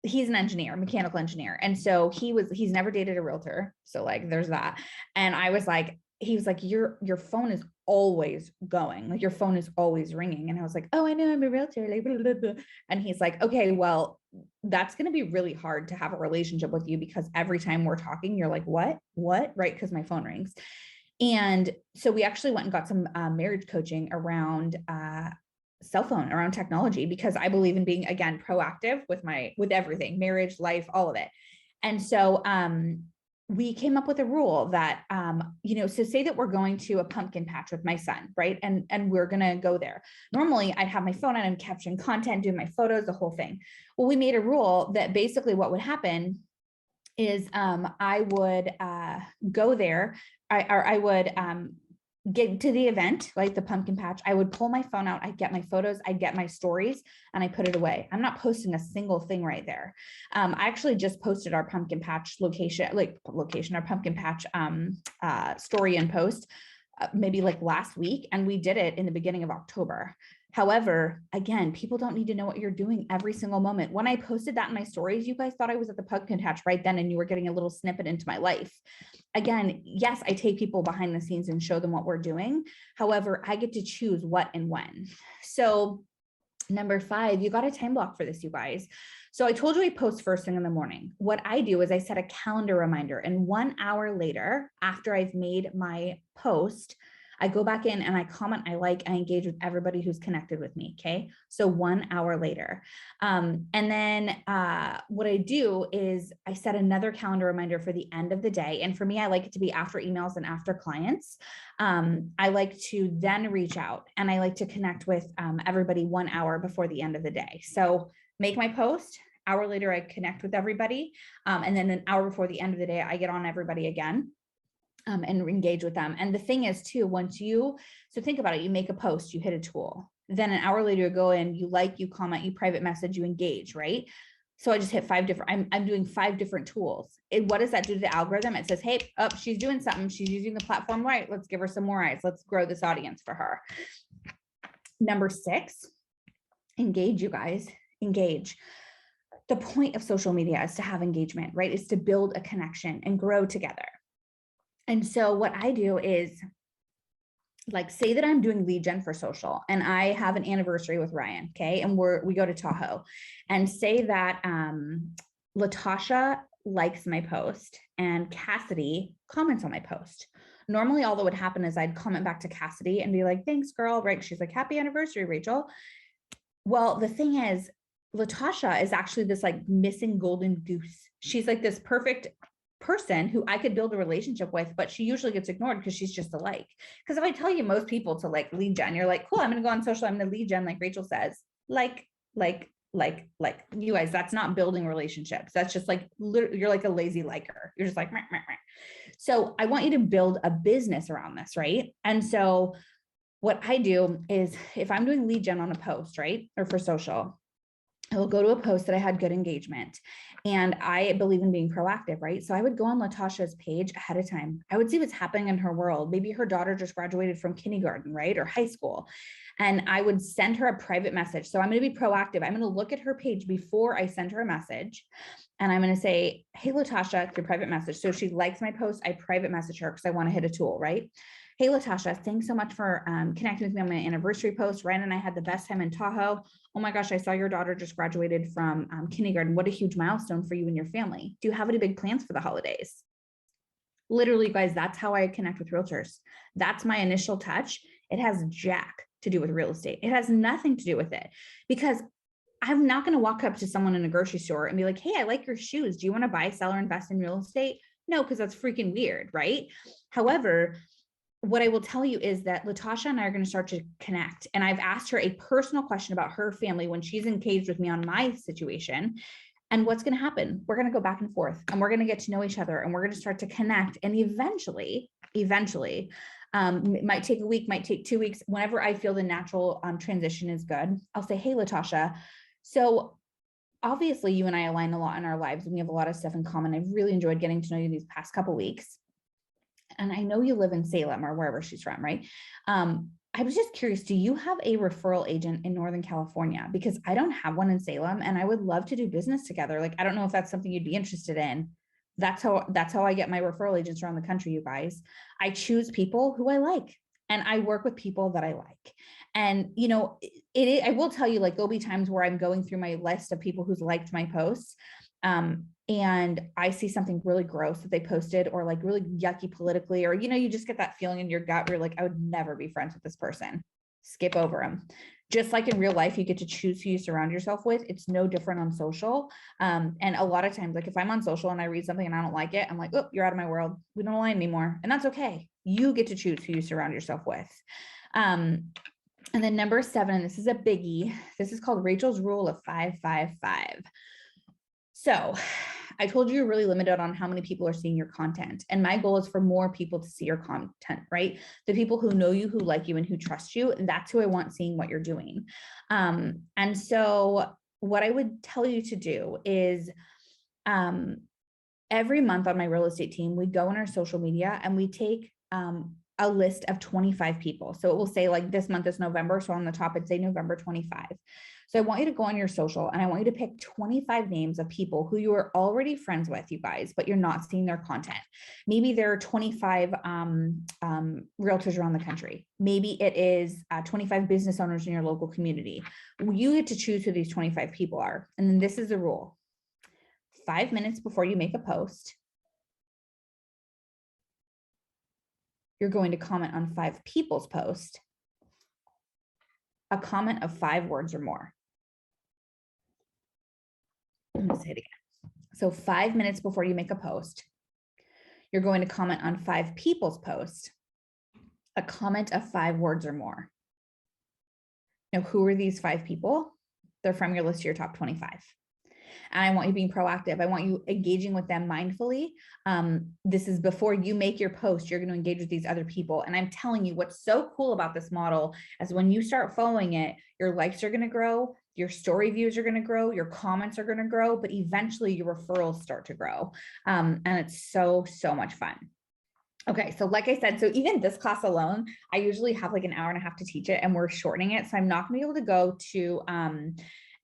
he's an engineer, mechanical engineer. And so he's never dated a realtor. So there's that. And I was like, he was like, your phone is always going, like your phone is always ringing. And I was like, oh, I know, I'm a realtor, like, blah, blah, blah. And he's like, okay, well, that's going to be really hard to have a relationship with you, because every time we're talking, you're like, what, right? Because my phone rings. And so we actually went and got some marriage coaching around cell phone, around technology, because I believe in being, again, proactive with everything, marriage, life, all of it. And so we came up with a rule that, so say that we're going to a pumpkin patch with my son, right? And we're going to go there. Normally I'd have my phone and I'm capturing content, doing my photos, the whole thing. Well, we made a rule that basically what would happen is I would go there, I would get to the event, like the pumpkin patch. I would pull my phone out, I'd get my photos, I'd get my stories, and I put it away. I'm not posting a single thing right there. I actually just posted our pumpkin patch our pumpkin patch story and post maybe like last week, and we did it in the beginning of October. However, again, people don't need to know what you're doing every single moment. When I posted that in my stories, you guys thought I was at the pumpkin patch right then, and you were getting a little snippet into my life. Again, yes, I take people behind the scenes and show them what we're doing. However, I get to choose what and when. So number 5, you got a time block for this, you guys. So I told you I post first thing in the morning. What I do is I set a calendar reminder, and 1 hour later, after I've made my post, I go back in and I comment, I engage with everybody who's connected with me. Okay. So 1 hour later. And then what I do is I set another calendar reminder for the end of the day. And for me, I like it to be after emails and after clients. I like to then reach out, and I like to connect with everybody 1 hour before the end of the day. So make my post. Hour later, I connect with everybody. And then an hour before the end of the day, I get on everybody again. And engage with them. And the thing is too, so think about it, you make a post, you hit a tool, then an hour later you go in, you comment, you private message, you engage, right? So I just hit 5 different, I'm doing 5 different tools. What does that do to the algorithm? It says, hey, she's doing something. She's using the platform right. Let's give her some more eyes. Let's grow this audience for her. Number 6, engage, you guys, engage. The point of social media is to have engagement, right? Is to build a connection and grow together. And so what I do is, like, say that I'm doing lead gen for social and I have an anniversary with Ryan, okay? And we go to Tahoe, and say that Latasha likes my post and Cassidy comments on my post. Normally all that would happen is I'd comment back to Cassidy and be like, thanks girl, right? She's like, happy anniversary, Rachel. Well, the thing is, Latasha is actually this like missing golden goose. She's like this perfect person who I could build a relationship with, but she usually gets ignored because she's just a like. Because if I tell you most people to like lead gen, you're like, cool, I'm going to go on social, I'm going to lead gen, like Rachel says, like, you guys, that's not building relationships. That's just like, you're like a lazy liker. You're just like, meh, meh, meh. So I want you to build a business around this, right? And so what I do is, if I'm doing lead gen on a post, right, or for social, I will go to a post that I had good engagement, and I believe in being proactive, right? So I would go on Latasha's page ahead of time. I would see what's happening in her world. Maybe her daughter just graduated from kindergarten, right? Or high school. And I would send her a private message. So I'm going to be proactive. I'm going to look at her page before I send her a message. And I'm going to say, hey, Latasha, through private message. So if she likes my post, I private message her because I want to hit a tool, right? Hey, Latasha, thanks so much for connecting with me on my anniversary post. Ryan and I had the best time in Tahoe. Oh my gosh, I saw your daughter just graduated from kindergarten. What a huge milestone for you and your family. Do you have any big plans for the holidays? Literally, guys, that's how I connect with realtors. That's my initial touch. It has jack to do with real estate. It has nothing to do with it, because I'm not going to walk up to someone in a grocery store and be like, hey, I like your shoes. Do you want to buy, sell, or invest in real estate? No, because that's freaking weird, right? However, what I will tell you is that Latasha and I are going to start to connect. And I've asked her a personal question about her family when she's engaged with me on my situation. And what's going to happen? We're going to go back and forth, and we're going to get to know each other, and we're going to start to connect. And eventually, it might take a week, might take 2 weeks. Whenever I feel the natural transition is good, I'll say, hey, Latasha. So obviously you and I align a lot in our lives, and we have a lot of stuff in common. I've really enjoyed getting to know you these past couple of weeks. And I know you live in Salem or wherever she's from, right? I was just curious, do you have a referral agent in Northern California? Because I don't have one in Salem, and I would love to do business together. Like, I don't know if that's something you'd be interested in. That's how I get my referral agents around the country, you guys. I choose people who I like, and I work with people that I like. And, you know, I will tell you, like, there'll be times where I'm going through my list of people who's liked my posts. And I see something really gross that they posted, or like really yucky politically, or, you know, you just get that feeling in your gut where you're like, I would never be friends with this person. Skip over them. Just like in real life, you get to choose who you surround yourself with. It's no different on social. And a lot of times, like if I'm on social and I read something and I don't like it, I'm like, oh, you're out of my world. We don't align anymore. And that's okay. You get to choose who you surround yourself with. And then number 7, and this is a biggie. This is called Rachel's rule of 5-5-5. So I told you you're really limited on how many people are seeing your content. And my goal is for more people to see your content, right? The people who know you, who like you, and who trust you. And that's who I want seeing what you're doing. And so what I would tell you to do is every month on my real estate team, we go on our social media and we take a list of 25 people. So it will say like this month is November. So on the top, it'd say November 25. So I want you to go on your social and I want you to pick 25 names of people who you are already friends with, you guys, but you're not seeing their content. Maybe there are 25 realtors around the country. Maybe it is 25 business owners in your local community. You get to choose who these 25 people are. And then this is the rule. 5 minutes before you make a post, you're going to comment on 5 people's post, a comment of 5 words or more. I'm going to say it again. So 5 minutes before you make a post, you're going to comment on 5 people's post, a comment of 5 words or more. Now, who are these 5 people? They're from your list of your top 25. And I want you being proactive. I want you engaging with them mindfully. This is before you make your post, you're going to engage with these other people. And I'm telling you, what's so cool about this model is when you start following it, your likes are going to grow, your story views are going to grow, your comments are going to grow, but eventually your referrals start to grow. And it's so, so much fun. Okay, so like I said, so even this class alone, I usually have like an hour and a half to teach it, and we're shortening it. So I'm not gonna be able to go to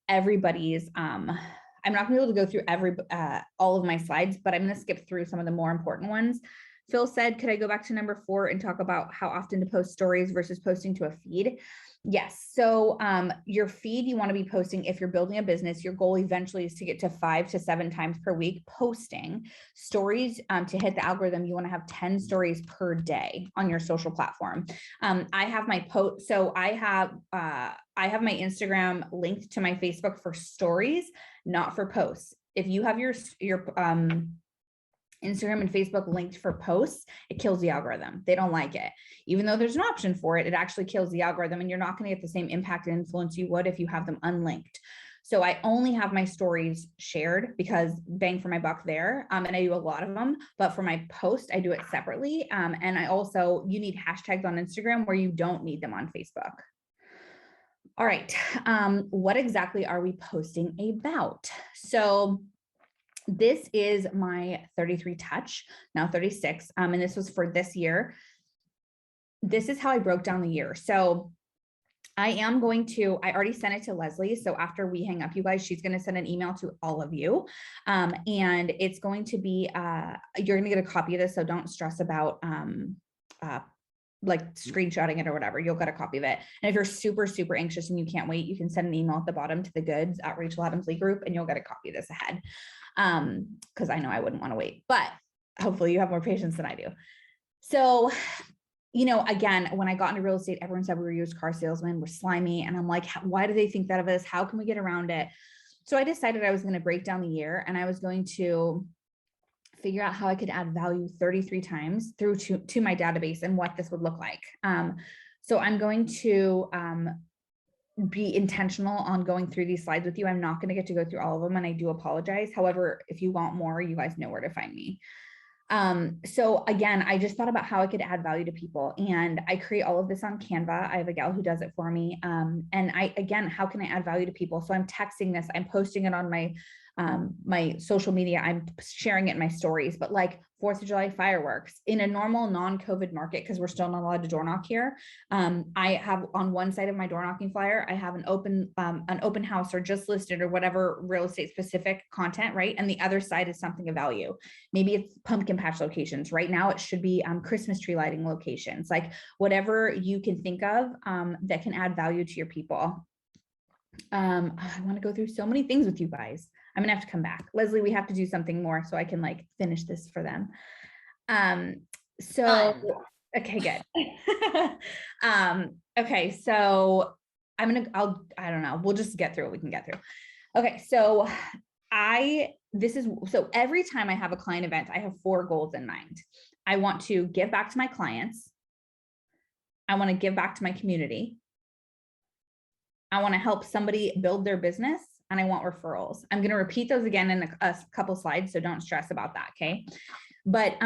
everybody's, I'm not gonna be able to go through all of my slides, but I'm gonna skip through some of the more important ones. Phil said, could I go back to number 4 and talk about how often to post stories versus posting to a feed? Yes. So your feed, you want to be posting if you're building a business. Your goal eventually is to get to 5 to 7 times per week posting stories. To hit the algorithm, you want to have 10 stories per day on your social platform. I have my post. So I have my Instagram linked to my Facebook for stories, not for posts. If you have your Instagram and Facebook linked for posts, it kills the algorithm. They don't like it. Even though there's an option for it, it actually kills the algorithm, and you're not going to get the same impact and influence you would if you have them unlinked. So I only have my stories shared because bang for my buck there. And I do a lot of them, but for my post, I do it separately. And I also, you need hashtags on Instagram where you don't need them on Facebook. All right. What exactly are we posting about? So this is my 33 touch, now 36. And this was for this year. This is how I broke down the year. So I already sent it to Leslie. So after we hang up, you guys, she's going to send an email to all of you. And it's going to be, you're going to get a copy of this. So don't stress about, like screenshotting it or whatever, you'll get a copy of it. And if you're super, super anxious and you can't wait, you can send an email at the bottom to the goods at Rachel Adams Lee Group, and you'll get a copy of this ahead. Because I know I wouldn't want to wait, but hopefully you have more patience than I do. So, you know, again, when I got into real estate, everyone said we were used car salesmen, we're slimy. And I'm like, why do they think that of us? How can we get around it? So I decided I was going to break down the year, and I was going to figure out how I could add value 33 times through to my database and what this would look like. So I'm going to be intentional on going through these slides with you. I'm not going to get to go through all of them, and I do apologize. However, if you want more, you guys know where to find me. So again, I just thought about how I could add value to people, and I create all of this on Canva. I have a gal who does it for me. And again, how can I add value to people? So I'm texting this, I'm posting it on my my social media, I'm sharing it in my stories, but like 4th of July fireworks in a normal non-COVID market, because we're still not allowed to door knock here. I have on one side of my door knocking flyer, I have an open house or just listed or whatever real estate specific content, right? And the other side is something of value. Maybe it's pumpkin patch locations. Right now it should be Christmas tree lighting locations, like whatever you can think of that can add value to your people. I want to go through so many things with you guys. I'm gonna have to come back. Leslie, we have to do something more so I can like finish this for them. So, okay, good. Okay, so I don't know, we'll just get through what we can get through. Okay, so so every time I have a client event, I have 4 goals in mind. I want to give back to my clients. I want to give back to my community. I want to help somebody build their business, and I want referrals. I'm going to repeat those again in a couple slides, so don't stress about that, okay? But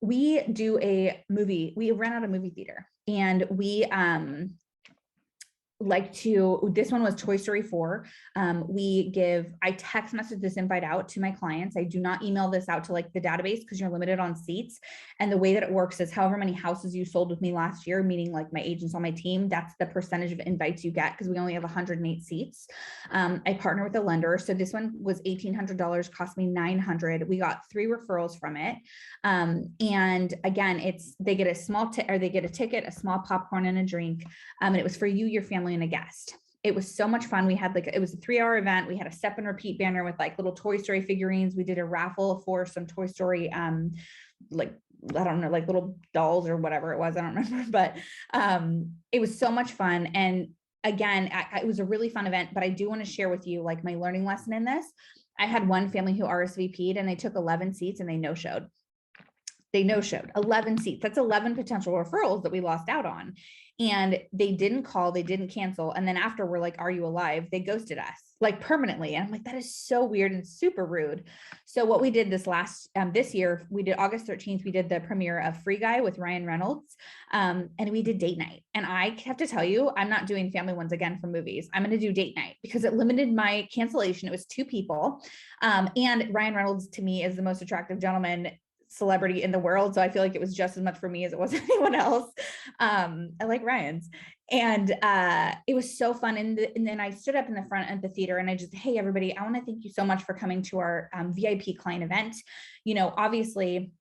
we ran out of movie theater, and we this one was Toy Story 4. I text message this invite out to my clients. I do not email this out to like the database because you're limited on seats. And the way that it works is however many houses you sold with me last year, meaning like my agents on my team, that's the percentage of invites you get because we only have 108 seats. I partner with a lender. So this one was $1,800, cost me $900. We got 3 referrals from it. And again, they get a ticket, a small popcorn and a drink. And it was for you, your family, and a guest. It was so much fun. We had it was a 3-hour event. We had a step and repeat banner with like little Toy Story figurines. We did a raffle for some Toy Story, like, I don't know, like little dolls or whatever it was. I don't remember, but it was so much fun. And again, it was a really fun event, but I do want to share with you like my learning lesson in this. I had one family who RSVP'd and they took 11 seats and they no-showed. They no-showed 11 seats. That's 11 potential referrals that we lost out on. And they didn't call, they didn't cancel. And then after we're like, are you alive? They ghosted us like permanently. And I'm like, that is so weird and super rude. So what we did this year, we did August 13th, we did the premiere of Free Guy with Ryan Reynolds. And we did date night. And I have to tell you, I'm not doing family ones again for movies. I'm going to do date night because it limited my cancellation. It was 2 people. And Ryan Reynolds to me is the most attractive gentleman celebrity in the world. So I feel like it was just as much for me as it was anyone else. I like Ryan's. And it was so fun. And then I stood up in the front of the theater and I just, hey, everybody, I want to thank you so much for coming to our VIP client event. You know, obviously,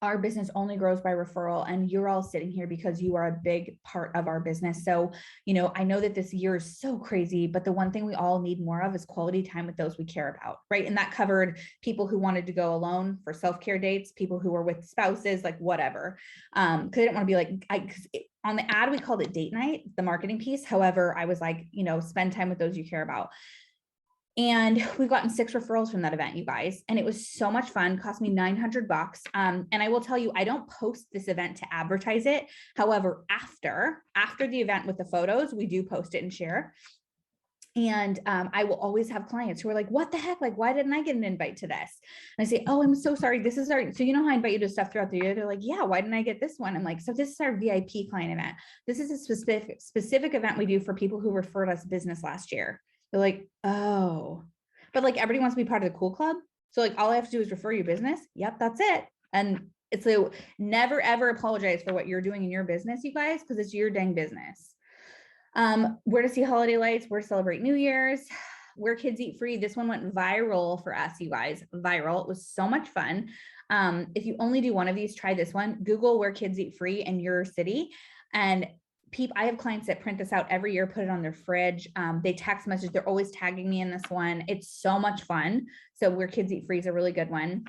our business only grows by referral, and you're all sitting here because you are a big part of our business. So, you know, I know that this year is so crazy, but the one thing we all need more of is quality time with those we care about, right? And that covered people who wanted to go alone for self-care dates, people who were with spouses, like whatever. Because I didn't want to be like, on the ad, we called it date night, the marketing piece. However, I was like, you know, spend time with those you care about. And we've gotten 6 referrals from that event, you guys. And it was so much fun, cost me $900. And I will tell you, I don't post this event to advertise it. However, after the event with the photos, we do post it and share. And I will always have clients who are like, what the heck? Like, why didn't I get an invite to this? And I say, oh, I'm so sorry. This is so you know how I invite you to stuff throughout the year? They're like, yeah, why didn't I get this one? I'm like, so this is our VIP client event. This is a specific event we do for people who referred us business last year. They're like, oh, but like everybody wants to be part of the cool club. So like, all I have to do is refer your business. Yep, that's it. And it's a never, ever apologize for what you're doing in your business, you guys, because it's your dang business. Where to see holiday lights, where to celebrate New Year's, where kids eat free. This one went viral for us, you guys, viral. It was so much fun. If you only do one of these, try this one. Google where kids eat free in your city. And I have clients that print this out every year, put it on their fridge. They text message, they're always tagging me in this one. It's so much fun. So where kids eat free is a really good one.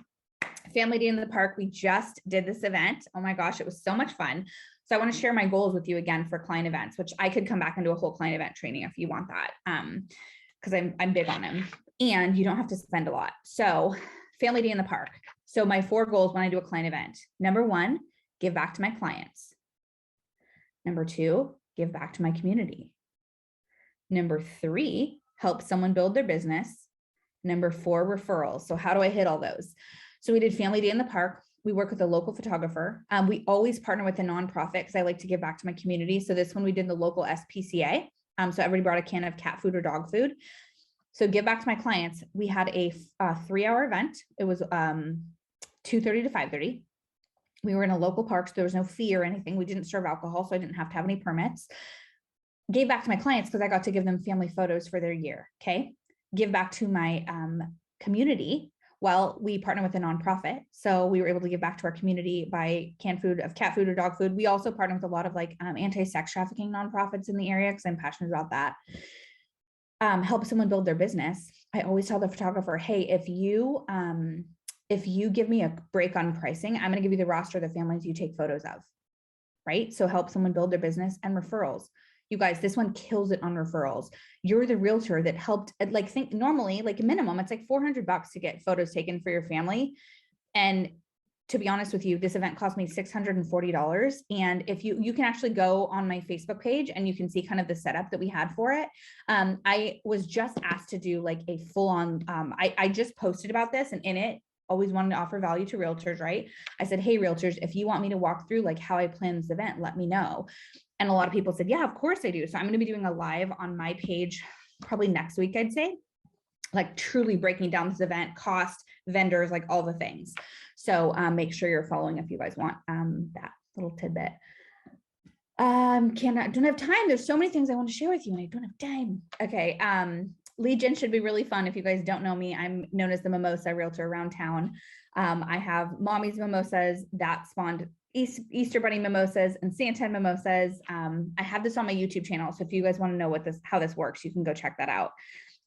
Family Day in the Park. We just did this event. Oh my gosh, it was so much fun. So I want to share my goals with you again for client events, which I could come back and do a whole client event training if you want that. Because I'm big on them and you don't have to spend a lot. So Family Day in the Park. So my 4 goals when I do a client event. Number 1, give back to my clients. Number 2, give back to my community. Number 3, help someone build their business. Number 4, referrals. So how do I hit all those? So we did Family Day in the Park. We work with a local photographer. We always partner with a nonprofit because I like to give back to my community. So this one we did the local SPCA. So everybody brought a can of cat food or dog food. So give back to my clients. We had a 3-hour event. It was 2:30 to 5:30. We were in a local park, so there was no fee or anything. We didn't serve alcohol, so I didn't have to have any permits. Gave back to my clients because I got to give them family photos for their year. Okay. Give back to my community. Well, we partner with a nonprofit. So we were able to give back to our community by canned food of cat food or dog food. We also partner with a lot of like anti-sex trafficking nonprofits in the area because I'm passionate about that. Help someone build their business. I always tell the photographer, hey, if you give me a break on pricing, I'm going to give you the roster of the families you take photos of, right? So help someone build their business. And referrals. You guys, this one kills it on referrals. You're the realtor that helped, like, think normally, like a minimum, it's like $400 to get photos taken for your family. And to be honest with you, this event cost me $640. And if you can actually go on my Facebook page and you can see kind of the setup that we had for it. I was just asked to do like a full on, I just posted about this, and in it, always wanted to offer value to realtors, right? I said, hey, realtors, if you want me to walk through like how I plan this event, let me know. And a lot of people said, yeah, of course I do. So I'm going to be doing a live on my page probably next week, I'd say, like truly breaking down this event, cost, vendors, like all the things. So make sure you're following if you guys want that little tidbit. Don't have time. There's so many things I want to share with you and I don't have time. Okay. Legion should be really fun. If you guys don't know me, I'm known as the Mimosa Realtor around town. I have Mommy's Mimosas that spawned Easter Bunny Mimosas and Santan Mimosas. I have this on my YouTube channel. So if you guys want to know how this works, you can go check that out.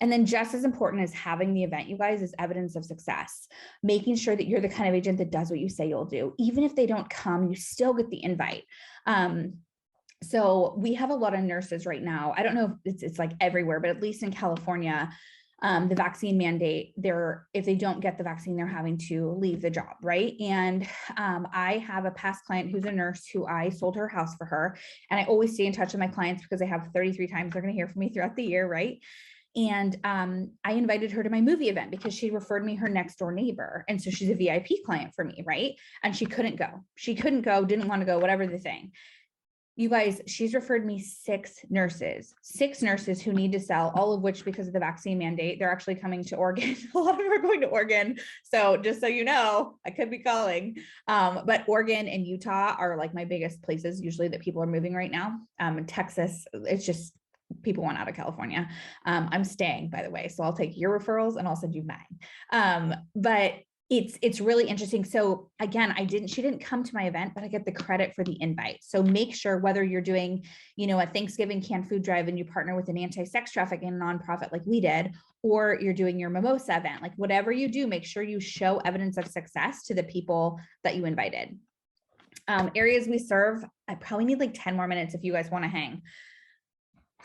And then just as important as having the event, you guys, is evidence of success, making sure that you're the kind of agent that does what you say you'll do. Even if they don't come, you still get the invite. So we have a lot of nurses right now. I don't know if it's like everywhere, but at least in California, the vaccine mandate, if they don't get the vaccine, they're having to leave the job, right? And I have a past client who's a nurse who I sold her house for her. And I always stay in touch with my clients because I have 33 times they're going to hear from me throughout the year, right? And I invited her to my movie event because she referred me her next door neighbor. And so she's a VIP client for me, right? And she couldn't go. Didn't want to go, whatever the thing. You guys, she's referred me 6 nurses who need to sell, all of which, because of the vaccine mandate, they're actually coming to Oregon. A lot of them are going to Oregon. So just so you know, I could be calling. But Oregon and Utah are like my biggest places usually that people are moving right now. Texas, it's just people want out of California. I'm staying, by the way. So I'll take your referrals and I'll send you mine. But it's really interesting. So again, she didn't come to my event, but I get the credit for the invite. So make sure whether you're doing, a Thanksgiving canned food drive and you partner with an anti-sex trafficking nonprofit like we did, or you're doing your mimosa event, like whatever you do, make sure you show evidence of success to the people that you invited. Areas we serve, I probably need like 10 more minutes if you guys want to hang.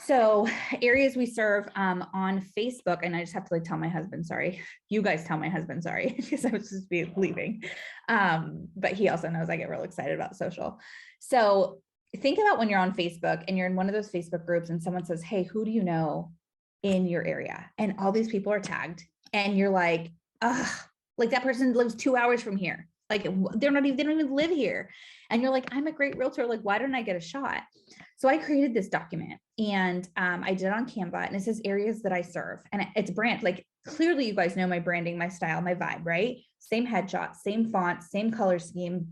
So areas we serve on Facebook, and I just have to like tell my husband, sorry, you guys tell my husband, sorry, because I was just leaving. But he also knows I get real excited about social. So think about when you're on Facebook and you're in one of those Facebook groups and someone says, hey, who do you know in your area? And all these people are tagged and you're like, like that person lives 2 hours from here. Like they don't even live here. And you're like, I'm a great realtor. Like, why don't I get a shot? So I created this document and I did it on Canva, and it says areas that I serve, and it's brand, like clearly you guys know my branding, my style, my vibe, right? Same headshot, same font, same color scheme.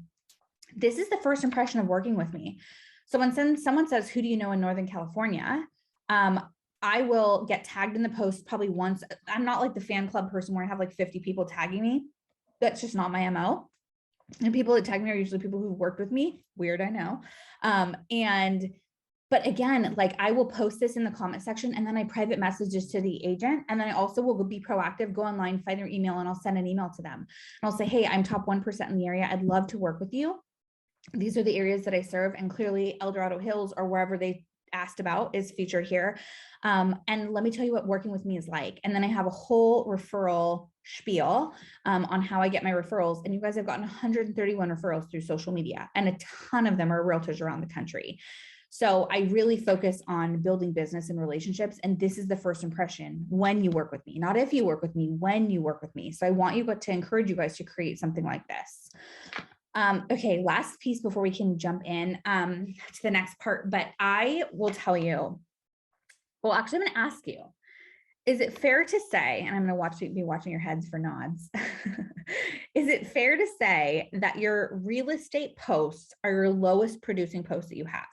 This is the first impression of working with me. So when someone says, who do you know in Northern California? I will get tagged in the post probably once. I'm not like the fan club person where I have like 50 people tagging me. That's just not my MO. And people that tag me are usually people who've worked with me. Weird, I know. But again, like I will post this in the comment section and then I private messages to the agent. And then I also will be proactive, go online, find their email, and I'll send an email to them. And I'll say, hey, I'm top 1% in the area. I'd love to work with you. These are the areas that I serve. And clearly El Dorado Hills or wherever they asked about is featured here. And let me tell you what working with me is like. And then I have a whole referral spiel on how I get my referrals. And you guys have gotten 131 referrals through social media, and a ton of them are realtors around the country. So I really focus on building business and relationships. And this is the first impression when you work with me, not if you work with me, when you work with me. So I want you to encourage you guys to create something like this. Okay, last piece before we can jump in to the next part, but I will tell you, well, actually I'm going to ask you, Is it fair to say, and I'm going to be watching your heads for nods. Is it fair to say that your real estate posts are your lowest producing posts that you have?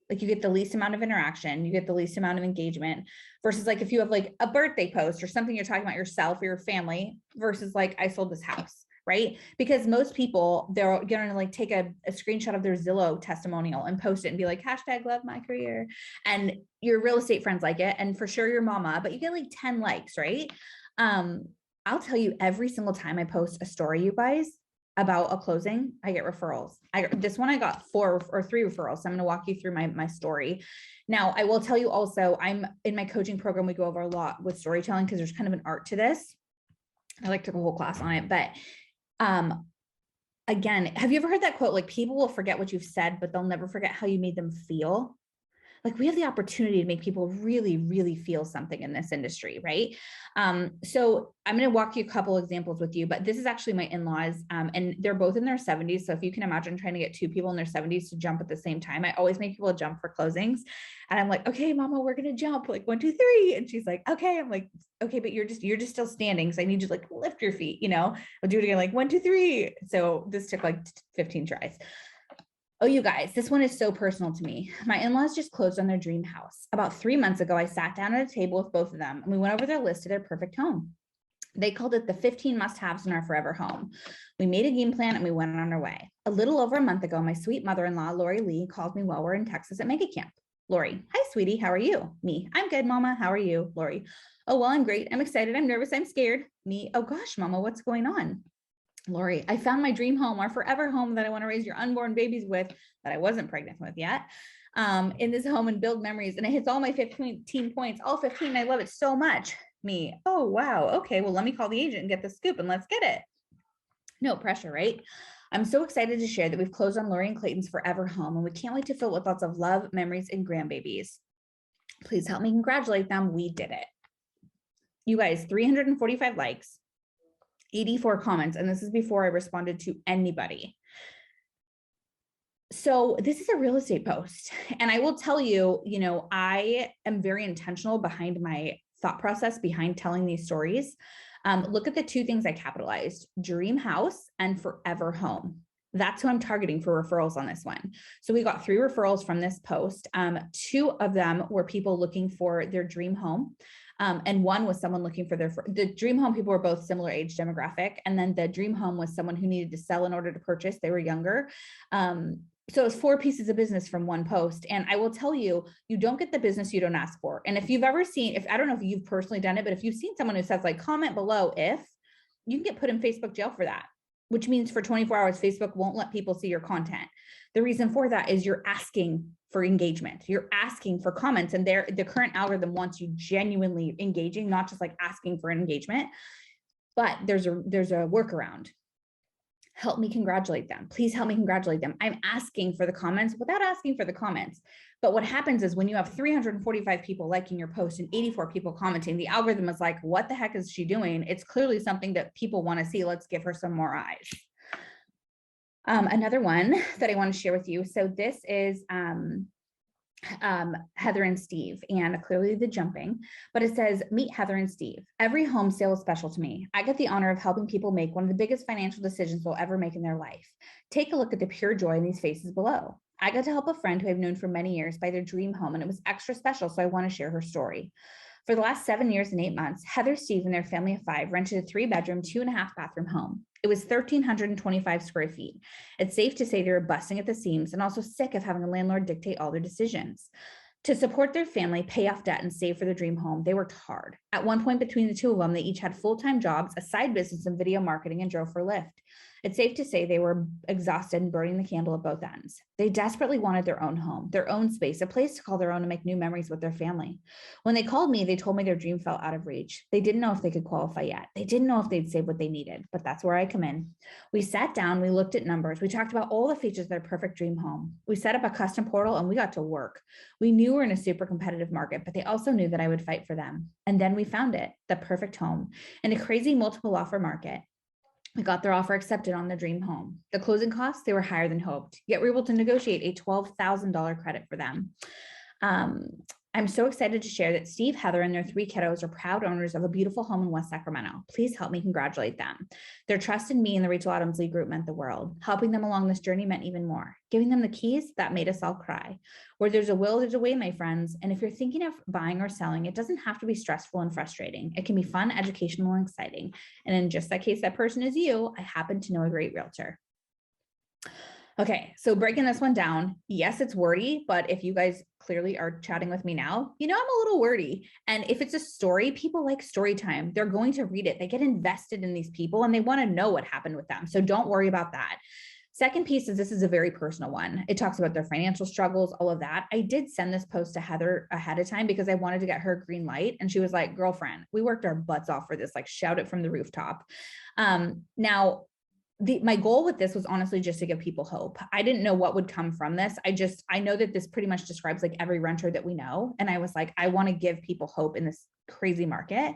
Like you get the least amount of interaction, you get the least amount of engagement versus like if you have like a birthday post or something you're talking about yourself or your family versus like I sold this house, right? Because most people, they're gonna like take a screenshot of their Zillow testimonial and post it and be like, hashtag love my career. And your real estate friends like it. And for sure your mama, but you get like 10 likes, right? I'll tell you every single time I post a story, you guys, about a closing, I get referrals. This one I got 4 or 3 referrals. So I'm going to walk you through my story. Now, I will tell you also, I'm in my coaching program, we go over a lot with storytelling because there's kind of an art to this. I like took a whole class on it, but again, have you ever heard that quote? Like people will forget what you've said, but they'll never forget how you made them feel. Like we have the opportunity to make people really, really feel something in this industry, right? So I'm going to walk you a couple examples with you, but this is actually my in-laws, and they're both in their 70s. So if you can imagine trying to get 2 people in their 70s to jump at the same time, I always make people jump for closings. And I'm like, okay, mama, we're going to jump like 1, 2, 3. And she's like, okay. I'm like, okay, but you're just still standing. So I need you to like lift your feet, you know, I'll do it again, like 1, 2, 3. So this took like 15 tries. Oh, you guys, this one is so personal to me. My in-laws just closed on their dream house. About 3 months ago, I sat down at a table with both of them and we went over their list of their perfect home. They called it the 15 must-haves in our forever home. We made a game plan and we went on our way. A little over a month ago, my sweet mother-in-law, Lori Lee, called me while we're in Texas at Mega Camp. Lori, hi, sweetie, how are you? Me, I'm good, mama, how are you? Lori, oh, well, I'm great. I'm excited. I'm nervous. I'm scared. Me, oh gosh, mama, what's going on? Lori, I found my dream home, our forever home that I want to raise your unborn babies with, that I wasn't pregnant with yet, in this home and build memories. And it hits all my 15 points, all 15. I love it so much. Me, oh, wow. Okay, well, let me call the agent and get the scoop and let's get it. No pressure, right? I'm so excited to share that we've closed on Lori and Clayton's forever home and we can't wait to fill it with lots of love, memories, and grandbabies. Please help me congratulate them. We did it. You guys, 345 likes. 84 comments, and this is before I responded to anybody. So this is a real estate post. And I will tell you, you know, I am very intentional behind my thought process behind telling these stories. Look at the 2 things I capitalized: dream house and forever home. That's who I'm targeting for referrals on this one. So we got 3 referrals from this post. 2 of them were people looking for their dream home. And 1 was someone looking for the dream home. People were both similar age demographic. And then the dream home was someone who needed to sell in order to purchase. They were younger. So it was 4 pieces of business from 1 post. And I will tell you, you don't get the business you don't ask for. And if you've ever seen, I don't know if you've personally done it, but if you've seen someone who says like, comment below if, you can get put in Facebook jail for that, which means for 24 hours, Facebook won't let people see your content. The reason for that is you're asking for engagement. You're asking for comments, and the current algorithm wants you genuinely engaging, not just like asking for an engagement. But there's a workaround. Help me congratulate them. Please help me congratulate them. I'm asking for the comments without asking for the comments. But what happens is when you have 345 people liking your post and 84 people commenting, the algorithm is like, what the heck is she doing? It's clearly something that people want to see. Let's give her some more eyes. Another one that I want to share with you. So this is Heather and Steve, and clearly the jumping, but it says, meet Heather and Steve. Every home sale is special to me. I get the honor of helping people make one of the biggest financial decisions they'll ever make in their life. Take a look at the pure joy in these faces below. I got to help a friend who I've known for many years buy their dream home, and it was extra special, so I want to share her story. For the last 7 years and 8 months, Heather, Steve, and their family of 5 rented a 3-bedroom, 2.5-bathroom home. It was 1,325 square feet. It's safe to say they were busting at the seams and also sick of having a landlord dictate all their decisions. To support their family, pay off debt, and save for their dream home, they worked hard. At one point between the 2 of them, they each had full-time jobs, a side business in video marketing, and drove for Lyft. It's safe to say they were exhausted and burning the candle at both ends. They desperately wanted their own home, their own space, a place to call their own and make new memories with their family. When they called me, they told me their dream fell out of reach. They didn't know if they could qualify yet. They didn't know if they'd save what they needed, but that's where I come in. We sat down, we looked at numbers, we talked about all the features of their perfect dream home. We set up a custom portal and we got to work. We knew we were in a super competitive market, but they also knew that I would fight for them. And then we found it, the perfect home, in a crazy multiple offer market. We got their offer accepted on the dream home. The closing costs, they were higher than hoped, yet we were able to negotiate a $12,000 credit for them. I'm so excited to share that Steve, Heather, and their 3 kiddos are proud owners of a beautiful home in West Sacramento. Please help me congratulate them. Their trust in me and the Rachel Adams Lee Group meant the world. Helping them along this journey meant even more. Giving them the keys, that made us all cry. Where there's a will, there's a way, my friends. And if you're thinking of buying or selling, it doesn't have to be stressful and frustrating. It can be fun, educational, and exciting. And in just that case, that person is you. I happen to know a great realtor. Okay, so breaking this one down, yes, it's wordy, but if you guys clearly are chatting with me now, you know I'm a little wordy. And if it's a story, people like story time. They're going to read it. They get invested in these people and they want to know what happened with them. So don't worry about that. Second piece is this is a very personal one. It talks about their financial struggles, all of that. I did send this post to Heather ahead of time because I wanted to get her green light. And she was like, girlfriend, we worked our butts off for this, like shout it from the rooftop. Now, my goal with this was honestly just to give people hope. I didn't know what would come from this. I know that this pretty much describes like every renter that we know. And I was like, I want to give people hope in this crazy market.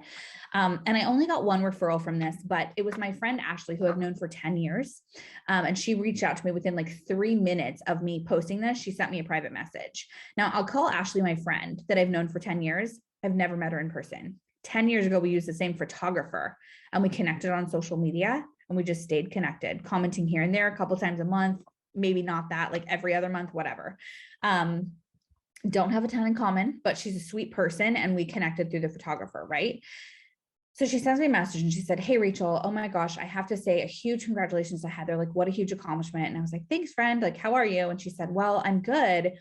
And I only got one referral from this, but it was my friend, Ashley, who I've known for 10 years. And she reached out to me within like 3 minutes of me posting this. She sent me a private message. Now I'll call Ashley my friend that I've known for 10 years. I've never met her in person. 10 years ago, we used the same photographer and we connected on social media. And we just stayed connected, commenting here and there a couple times a month, maybe not that, like every other month, whatever. Don't have a ton in common, but she's a sweet person and we connected through the photographer, right? So she sends me a message and she said, hey, Rachel, oh my gosh, I have to say a huge congratulations to Heather. Like, what a huge accomplishment. And I was like, thanks, friend. Like, how are you? And she said, well, I'm good.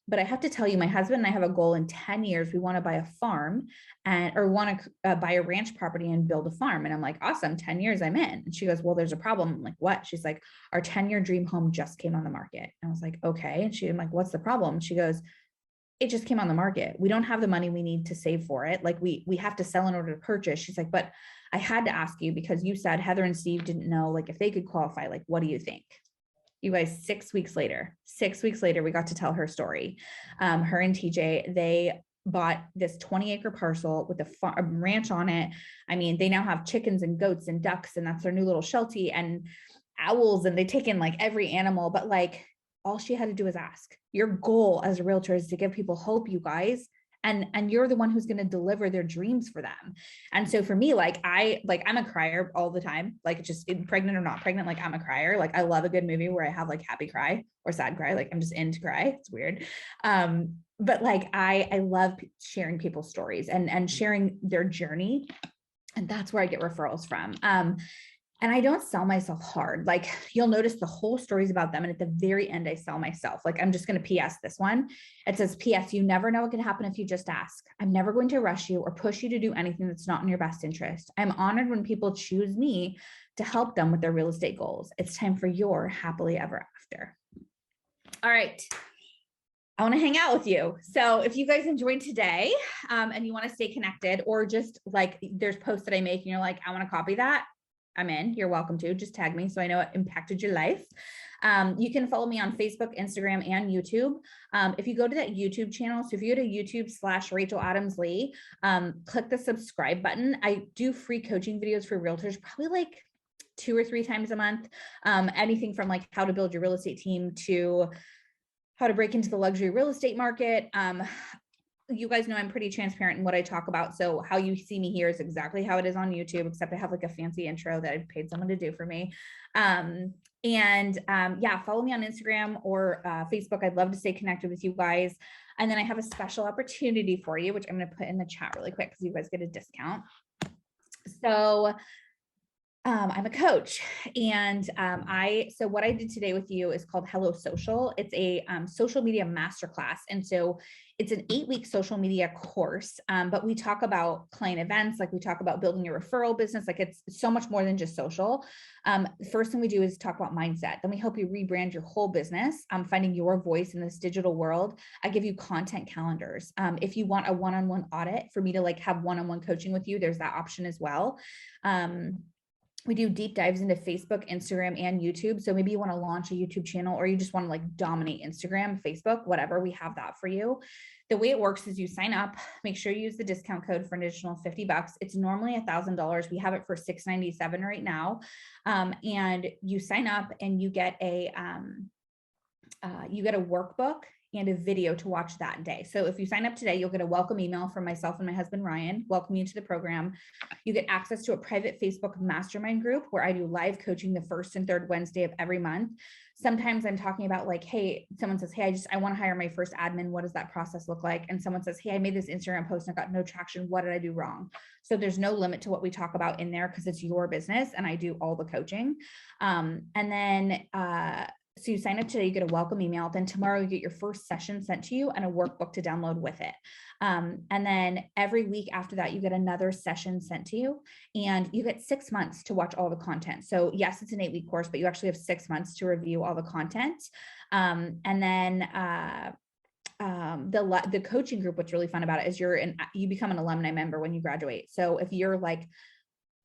But I have to tell you, my husband and I have a goal in 10 years. We want to buy a farm or want to buy a ranch property and build a farm. And I'm like, awesome, 10 years I'm in. And she goes, well, there's a problem. I'm like, what? She's like, our 10-year dream home just came on the market. And I was like, okay. And I'm like, what's the problem? She goes, it just came on the market. We don't have the money we need to save for it. Like we have to sell in order to purchase. She's like, but I had to ask you because you said Heather and Steve didn't know, like if they could qualify, like, what do you think? You guys, 6 weeks later, we got to tell her story. Her and TJ, they bought this 20-acre parcel with a ranch on it. I mean, they now have chickens and goats and ducks, and that's their new little sheltie, and owls, and they take in like every animal, but like all she had to do was ask. Your goal as a realtor is to give people hope, you guys. And you're the one who's going to deliver their dreams for them. And so for me, I'm a crier all the time, like just pregnant or not pregnant, like I'm a crier. Like I love a good movie where I have like happy cry or sad cry. Like I'm just into cry. It's weird. But like, I love sharing people's stories and sharing their journey. And that's where I get referrals from. And I don't sell myself hard. Like you'll notice the whole story is about them. And at the very end, I sell myself. Like I'm just going to PS this one. It says, PS, you never know what can happen if you just ask. I'm never going to rush you or push you to do anything that's not in your best interest. I'm honored when people choose me to help them with their real estate goals. It's time for your happily ever after. All right. I want to hang out with you. So if you guys enjoyed today and you want to stay connected or just like there's posts that I make and you're like, I want to copy that. I'm in, you're welcome to just tag me. So I know it impacted your life. You can follow me on Facebook, Instagram, and YouTube. If you go to that YouTube channel, so if you go to YouTube/Rachel Adams Lee, click the subscribe button. I do free coaching videos for realtors, probably like 2 or 3 times a month. Anything from like how to build your real estate team to how to break into the luxury real estate market. You guys know I'm pretty transparent in what I talk about. So how you see me here is exactly how it is on YouTube, except I have like a fancy intro that I paid someone to do for me. Yeah, follow me on Instagram or Facebook. I'd love to stay connected with you guys. And then I have a special opportunity for you, which I'm going to put in the chat really quick because you guys get a discount. So I'm a coach and so what I did today with you is called Hello Social. It's a social media masterclass. And so it's an 8-week social media course, but we talk about client events, like we talk about building your referral business. Like it's so much more than just social. The first thing we do is talk about mindset. Then we help you rebrand your whole business, finding your voice in this digital world. I give you content calendars. If you want a one-on-one audit for me to like have one-on-one coaching with you, there's that option as well. We do deep dives into Facebook, Instagram, and YouTube. So maybe you want to launch a YouTube channel or you just want to like dominate Instagram, Facebook, whatever, we have that for you. The way it works is you sign up, make sure you use the discount code for an additional $50. It's normally $1,000. We have it for $697 right now. And you sign up and you get a workbook and a video to watch that day. So if you sign up today, you'll get a welcome email from myself and my husband, Ryan, welcome you to the program. You get access to a private Facebook mastermind group where I do live coaching the first and third Wednesday of every month. Sometimes I'm talking about like, hey, someone says, hey, I want to hire my first admin. What does that process look like? And someone says, hey, I made this Instagram post and I got no traction. What did I do wrong? So there's no limit to what we talk about in there because it's your business and I do all the coaching. So you sign up today, you get a welcome email. Then tomorrow you get your first session sent to you and a workbook to download with it. And then every week after that, you get another session sent to you and you get 6 months to watch all the content. So yes, it's an 8-week course, but you actually have 6 months to review all the content. The coaching group, what's really fun about it is you become an alumni member when you graduate. So if you're like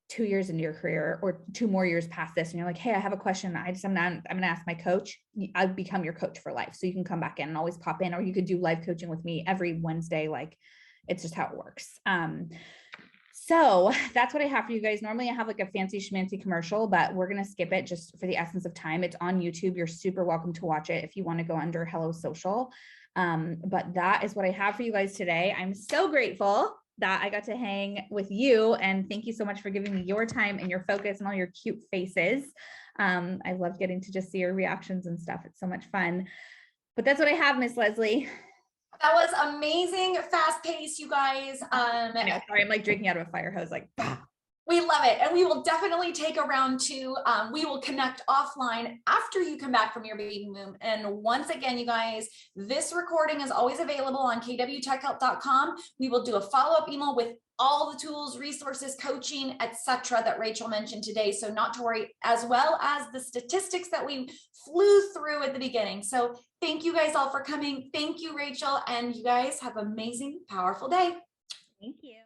2 years into your career or 2 more years past this and you're like, hey, I have a question, I'm going to ask my coach, I become your coach for life. So you can come back in and always pop in, or you could do live coaching with me every Wednesday. Like it's just how it works. So that's what I have for you guys. Normally I have like a fancy schmancy commercial, but we're going to skip it just for the essence of time. It's on YouTube. You're super welcome to watch it if you want to go under Hello Social. But that is what I have for you guys today. I'm so grateful that I got to hang with you, and thank you so much for giving me your time and your focus and all your cute faces. I love getting to just see your reactions and stuff. It's so much fun. But that's what I have, Miss Leslie. That was amazing, fast paced, you guys. I know, sorry, I'm like drinking out of a fire hose, like. We love it. And we will definitely take a round 2. We will connect offline after you come back from your baby boom. And once again, you guys, this recording is always available on kwtechhelp.com. We will do a follow-up email with all the tools, resources, coaching, etc. that Rachel mentioned today. So not to worry, as well as the statistics that we flew through at the beginning. So thank you guys all for coming. Thank you, Rachel. And you guys have an amazing, powerful day. Thank you.